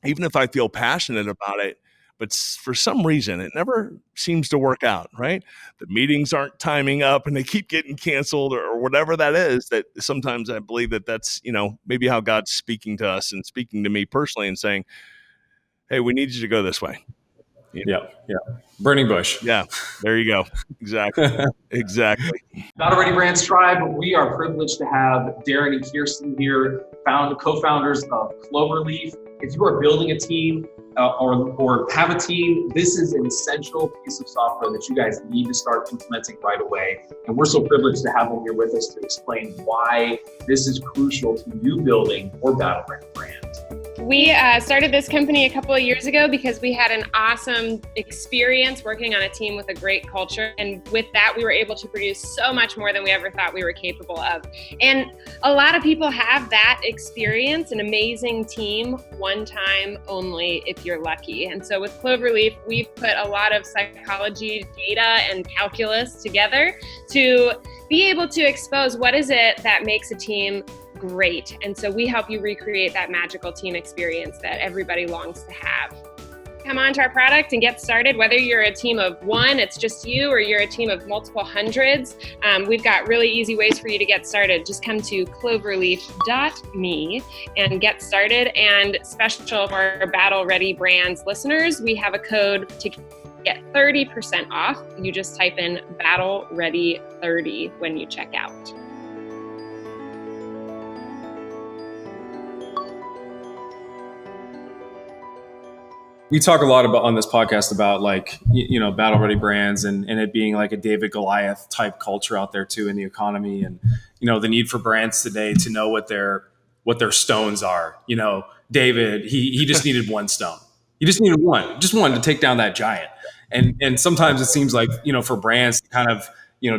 even if I feel passionate about it, but for some reason it never seems to work out, right? The meetings aren't timing up and they keep getting canceled or whatever that is, that sometimes I believe that that's, maybe how God's speaking to us and speaking to me personally and saying, hey, we need you to go this way. Yeah. Burning bush. Yeah, there you go. Exactly. Exactly. Battle Ready Brands Tribe, we are privileged to have Darren and Kirsten here, co-founders of Cloverleaf. If you are building a team or have a team, this is an essential piece of software that you guys need to start implementing right away. And we're so privileged to have them here with us to explain why this is crucial to you building your Battle Ready brand. We started this company a couple of years ago because we had an awesome experience working on a team with a great culture. And with that, we were able to produce so much more than we ever thought we were capable of. And a lot of people have that experience, an amazing team, one time only if you're lucky. And so with Cloverleaf, we've put a lot of psychology data and calculus together to be able to expose what is it that makes a team great. And so we help you recreate that magical team experience that everybody longs to have. Come on to our product and get started. Whether you're a team of one, it's just you, or you're a team of multiple hundreds, we've got really easy ways for you to get started. Just come to cloverleaf.me and get started. And special for Battle Ready Brands listeners, we have a code to get 30% off. You just type in Battle Ready 30 when you check out. We talk a lot about on this podcast about battle ready brands and it being like a David Goliath type culture out there too in the economy, and the need for brands today to know what their stones are. David, he just needed one stone. He just needed one to take down that giant. And sometimes it seems like for brands to kind of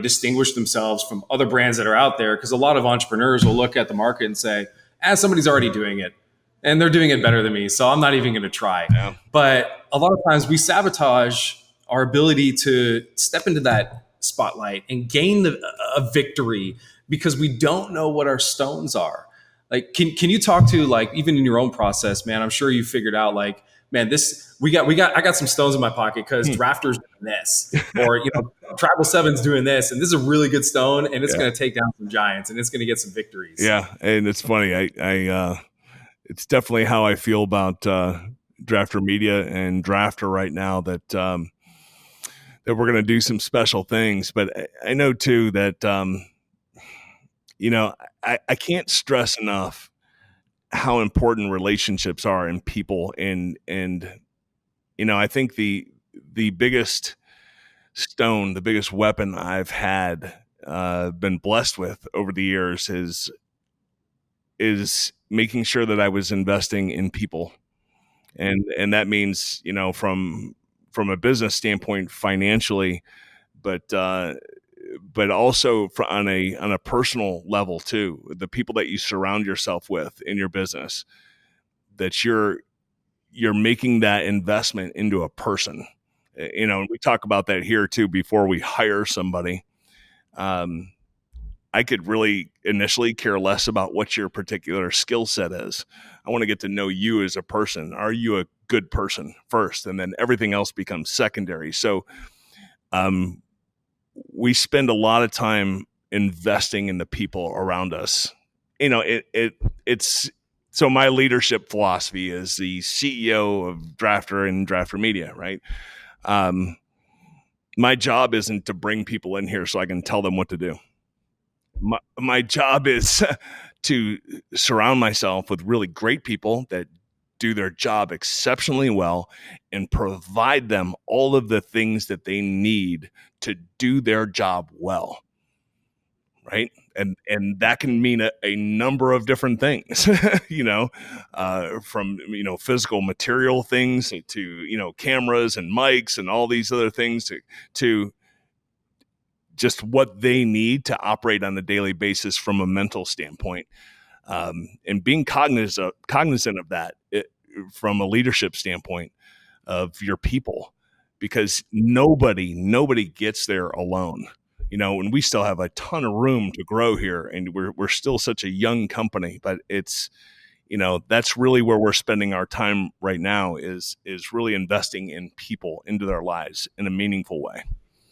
distinguish themselves from other brands that are out there, because a lot of entrepreneurs will look at the market and say, somebody's already doing it. And they're doing it better than me, so I'm not even going to try. Yeah. But a lot of times we sabotage our ability to step into that spotlight and gain a victory because we don't know what our stones are. Like, can you talk to, even in your own process, man? I'm sure you figured out, I got some stones in my pocket because Draftr's doing this, or Tribal 7's doing this, and this is a really good stone, and it's going to take down some giants, and it's going to get some victories. Yeah, and it's funny. I it's definitely how I feel about Draftr Media and Draftr right now, that that we're going to do some special things. But I know too that I can't stress enough how important relationships are in people, and I think the biggest stone, the biggest weapon I've had been blessed with over the years is making sure that I was investing in people. And that means, from a business standpoint, financially, but also on a personal level too. The people that you surround yourself with in your business, that you're making that investment into a person. And we talk about that here too before we hire somebody. I could really initially care less about what your particular skill set is. I want to get to know you as a person. Are you a good person first? And then everything else becomes secondary. So we spend a lot of time investing in the people around us. It's so my leadership philosophy is the CEO of Draftr and Draftr Media, right? My job isn't to bring people in here so I can tell them what to do. My job is to surround myself with really great people that do their job exceptionally well and provide them all of the things that they need to do their job well. Right. And that can mean a number of different things, from, physical material things to, cameras and mics and all these other things to just what they need to operate on a daily basis from a mental standpoint. And being cognizant of that from a leadership standpoint of your people, because nobody gets there alone. And we still have a ton of room to grow here, and we're still such a young company, but it's that's really where we're spending our time right now is really investing in people into their lives in a meaningful way.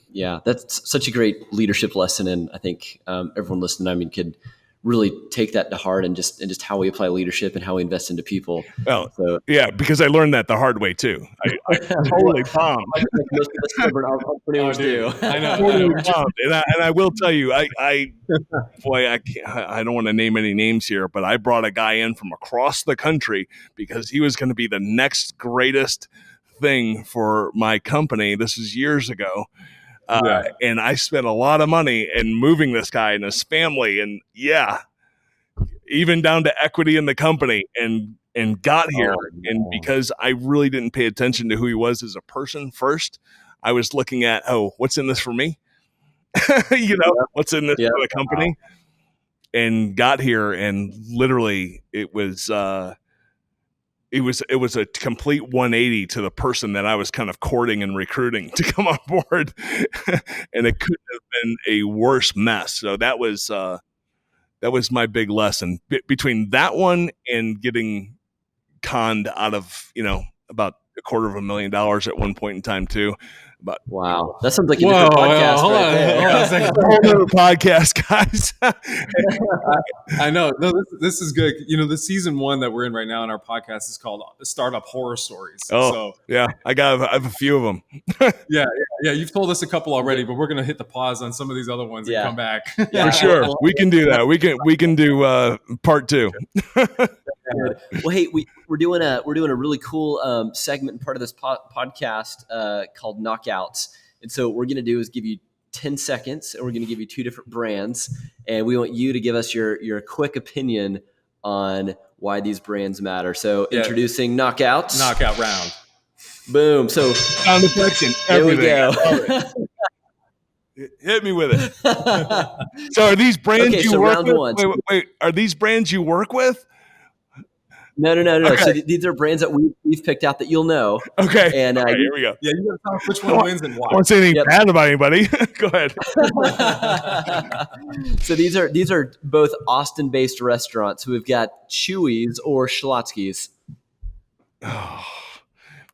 Yeah, that's such a great leadership lesson. And I think everyone listening, could really take that to heart and just how we apply leadership and how we invest into people. Well, so, yeah, because I learned that the hard way too. I totally bombed. Most stubborn entrepreneurs do. I know. Totally bombed. And I will tell you, I don't want to name any names here, but I brought a guy in from across the country because he was going to be the next greatest thing for my company. This was years ago. And I spent a lot of money in moving this guy and his family, and even down to equity in the company, and got here. And because I really didn't pay attention to who he was as a person first, I was looking at, what's in this for me? What's in this for the company? And got here, and literally it was a complete 180 to the person that I was kind of courting and recruiting to come on board. And it couldn't have been a worse mess. So that was my big lesson between that one and getting conned out of, about $250,000 at one point in time too. But wow, that sounds like a different podcast. Hold on a second. Whole other podcast, guys. I know. No, this is good. The season 1 that we're in right now in our podcast is called Startup Horror Stories. Oh, so, yeah. I have a few of them. Yeah. You've told us a couple already, but we're going to hit the pause on some of these other ones and come back. For sure. We can do that. We can do part 2. Well, hey, we're doing a really cool segment and part of this podcast called Knockouts. And so what we're going to do is give you 10 seconds, and we're going to give you 2 different brands, and we want you to give us your quick opinion on why these brands matter. So introducing Knockouts. Knockout round. Boom. So sound effects and everything. There we go. Hit me with it. So are these brands you work with? Wait. Are these brands you work with? No. Okay. So these are brands that we've picked out that you'll know. Okay. And here we go. Yeah, you got to tell us which one wins and why. I won't say anything bad about anybody. Go ahead. So these are both Austin-based restaurants. We've got Chuy's or Schlotzsky's. Oh,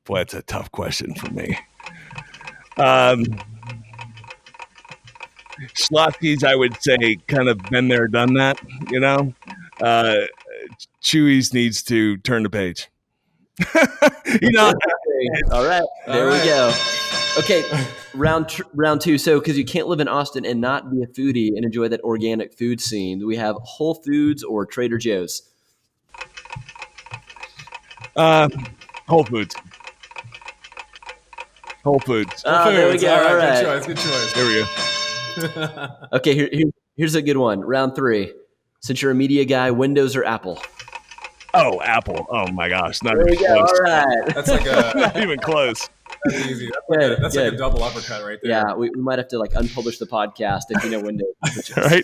boy, that's a tough question for me. Schlotzsky's, I would say, kind of been there, done that. Chuy's needs to turn the page. All right, there we go. Okay, round 2. So, because you can't live in Austin and not be a foodie and enjoy that organic food scene, we have Whole Foods or Trader Joe's. Whole Foods. Oh, there we go. All right. Good choice. There we go. Okay, here's a good one. Round 3. Since you're a media guy, Windows or Apple? Oh, Apple. Oh my gosh. Not there even we go. close. All right. That's like not even close. That's easy. That's like a double uppercut right there. Yeah, we might have to unpublish the podcast if you know Windows. Right.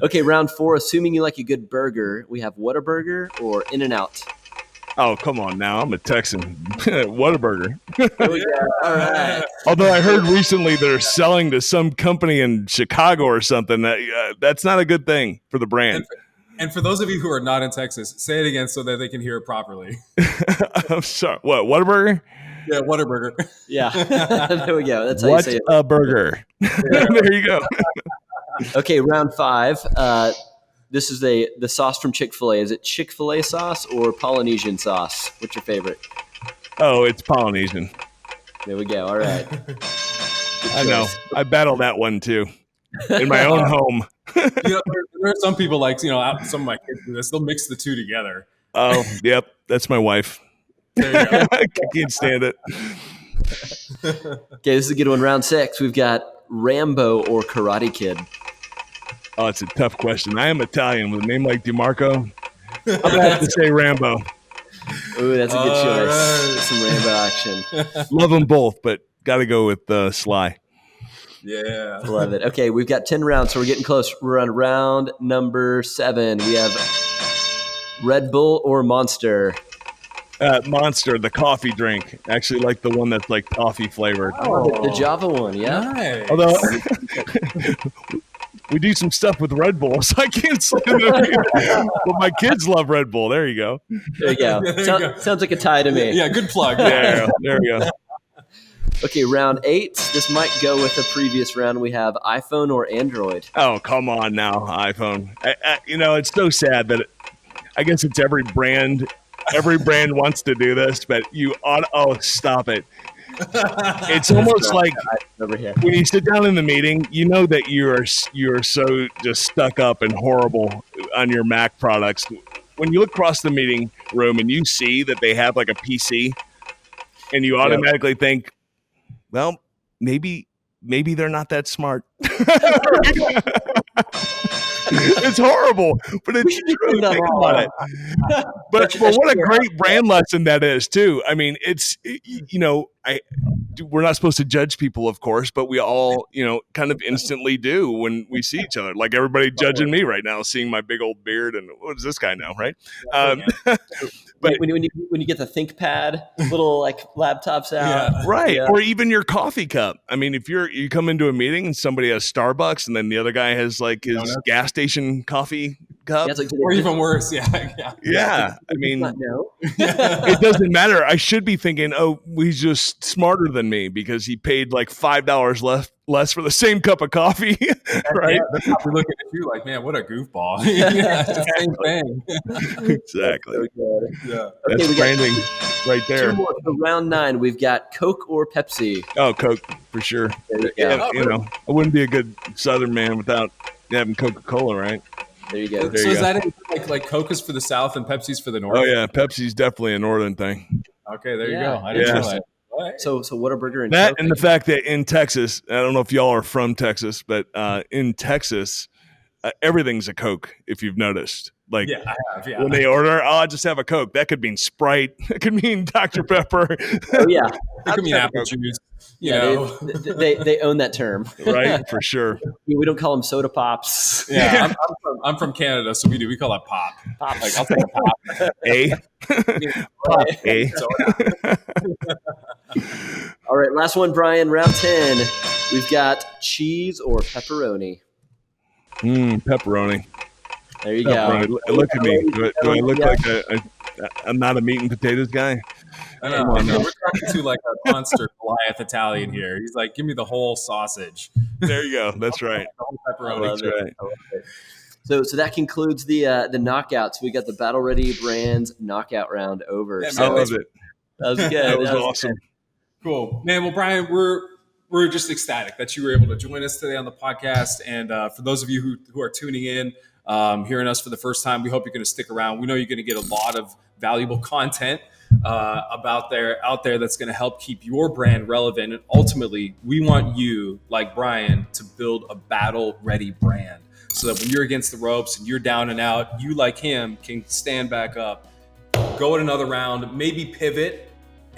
Okay, round 4. Assuming you like a good burger, we have Whataburger or In-N-Out. Oh, come on now. I'm a Texan. Whataburger. There we go. All right. Although I heard recently they're selling to some company in Chicago or something. That's not a good thing for the brand. And for those of you who are not in Texas, say it again so that they can hear it properly. I'm sorry. What? Whataburger? Yeah, Whataburger. Yeah. There we go. That's how you say it. What a burger. There you go. Okay, round 5. This is the sauce from Chick-fil-A. Is it Chick-fil-A sauce or Polynesian sauce? What's your favorite? Oh, it's Polynesian. There we go. All right. I know. I battled that one too in my own home. There are some people some of my kids do this. They'll mix the two together. Oh, yep. That's my wife. There you go. I can't stand it. Okay, this is a good one. Round 6. We've got Rambo or Karate Kid. Oh, it's a tough question. I am Italian with a name like DeMarco. I'm going to have to say Rambo. Ooh, that's a good choice. Right. Some Rambo action. Love them both, but got to go with Sly. Yeah. Love it. Okay, we've got 10 rounds, so we're getting close. We're on round number 7. We have Red Bull or Monster. Monster, the coffee drink. Actually, like the one that's like coffee flavored. Oh, the Java one, yeah. Nice. Although we do some stuff with Red Bull, so I can't stand them either. But my kids love Red Bull. There you go. There you go. Sounds like a tie to me. Yeah, good plug. There we go. Okay, round 8. This might go with the previous round. We have iPhone or Android. Oh, come on now, iPhone. It's so sad that I guess it's every brand. Every brand wants to do this, but you ought. Oh, stop it! It's almost like over here. when you sit down in the meeting, you know that you are so just stuck up and horrible on your Mac products. When you look across the meeting room and you see that they have like a PC, and you automatically think, well, maybe they're not that smart. It's horrible, but it's true. Think about it. But what a great brand lesson that is, too. I mean, we're not supposed to judge people, of course, but we all, kind of instantly do when we see each other. Like everybody judging me right now, seeing my big old beard and what is this guy now, right? But when you get the ThinkPad, little like laptops out, right? Yeah. Or even your coffee cup. I mean, if you come into a meeting and somebody has Starbucks and then the other guy has like his gas station coffee cup, or even worse, yeah. I mean, it doesn't matter. I should be thinking, oh, he's just smarter than me because he paid like $5 less for the same cup of coffee, right? They're probably looking at you like, man, what a goofball. It's the same thing. Exactly. Yeah. That's branding right there. 2 more. So round 9, we've got Coke or Pepsi. Oh, Coke for sure. I wouldn't be a good Southern man without having Coca-Cola, right? There you go. Is that it? Like Coke is for the South and Pepsi's for the North? Oh yeah, Pepsi's definitely a Northern thing. Okay, there you go. I didn't know that. So Whataburger and that, Coke. and the fact that in Texas, I don't know if y'all are from Texas, but in Texas, everything's a Coke. If you've noticed, like I have. Yeah. When they order, I'll just have a Coke. That could mean Sprite. It could mean Dr. Pepper. Oh yeah, it could mean apple juice. They own that term, right? For sure. We don't call them soda pops. Yeah, I'm from Canada, so we call it pop. Pop. Like I'll take a pop. A. All right, last one, Brian. Round 10. We've got cheese or pepperoni. Pepperoni. There you go. Look at me. Do I look like I'm not a meat and potatoes guy? I know. We're talking to like a monster Goliath Italian here. He's like, give me the whole sausage. There you go. That's right. The whole pepperoni. That's right. So that concludes the knockouts. We got the Battle Ready Brands knockout round over. Yeah, I love it. That was good. That was awesome. Good. Cool, man. Well, Brian, we're just ecstatic that you were able to join us today on the podcast. And for those of you who are tuning in, hearing us for the first time, we hope you're going to stick around. We know you're going to get a lot of valuable content out there that's going to help keep your brand relevant. And ultimately, we want you, like Brian, to build a battle-ready brand so that when you're against the ropes and you're down and out, you, like him, can stand back up, go at another round, maybe pivot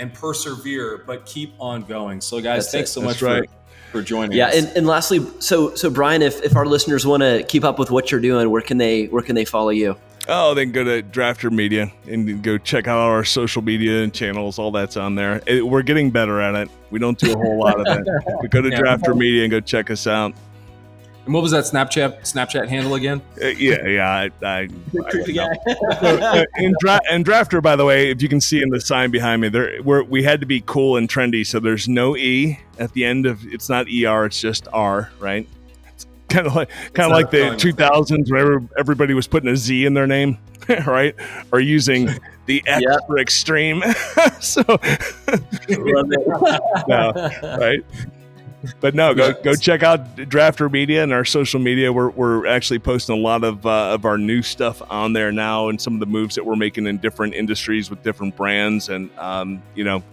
and persevere, but keep on going. So, guys, thanks so much for joining us. And lastly, so Brian, if our listeners want to keep up with what you're doing, where can they follow you? Oh, they can go to Draftr Media and go check out our social media and channels. All that's on there. We're getting better at it. We don't do a whole lot of it. But go to Draftr Media and go check us out. And what was that Snapchat handle again? And Draftr, by the way, if you can see in the sign behind me, we had to be cool and trendy, so there's no E at the end of. It's not ER, it's just R, right? It's kind of like the 2000s, where everybody was putting a Z in their name, right? Or using the X for extreme. So, right? But no, go check out Draftr Media and our social media. We're actually posting a lot of our new stuff on there now, and some of the moves that we're making in different industries with different brands, and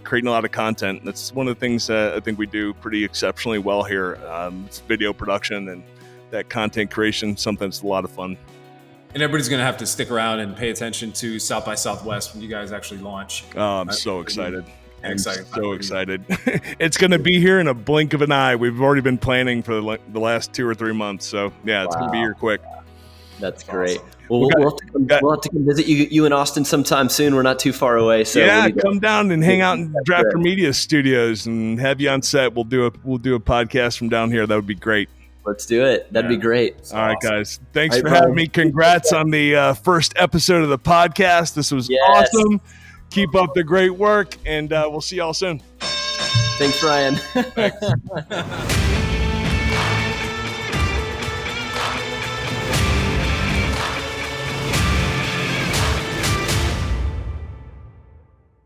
creating a lot of content. That's one of the things I think we do pretty exceptionally well here. It's video production and that content creation. Something that's a lot of fun. And everybody's going to have to stick around and pay attention to South by Southwest when you guys actually launch. Oh, I'm so excited. Excited. It's going to be here in a blink of an eye. We've already been planning for the last 2 or 3 months. So, yeah, it's going to be here quick. That's great. Well, we'll have to come visit you in Austin sometime soon. We're not too far away. So come down and hang out in Draftr Media studios and have you on set. We'll do a podcast from down here. That would be great. Let's do it. That'd be great. All right, guys. Thanks All for right, having bud. me. Congrats on the first episode of the podcast. This was Yes. awesome. Keep up the great work, and we'll see y'all soon. Thanks, Brian. Thanks.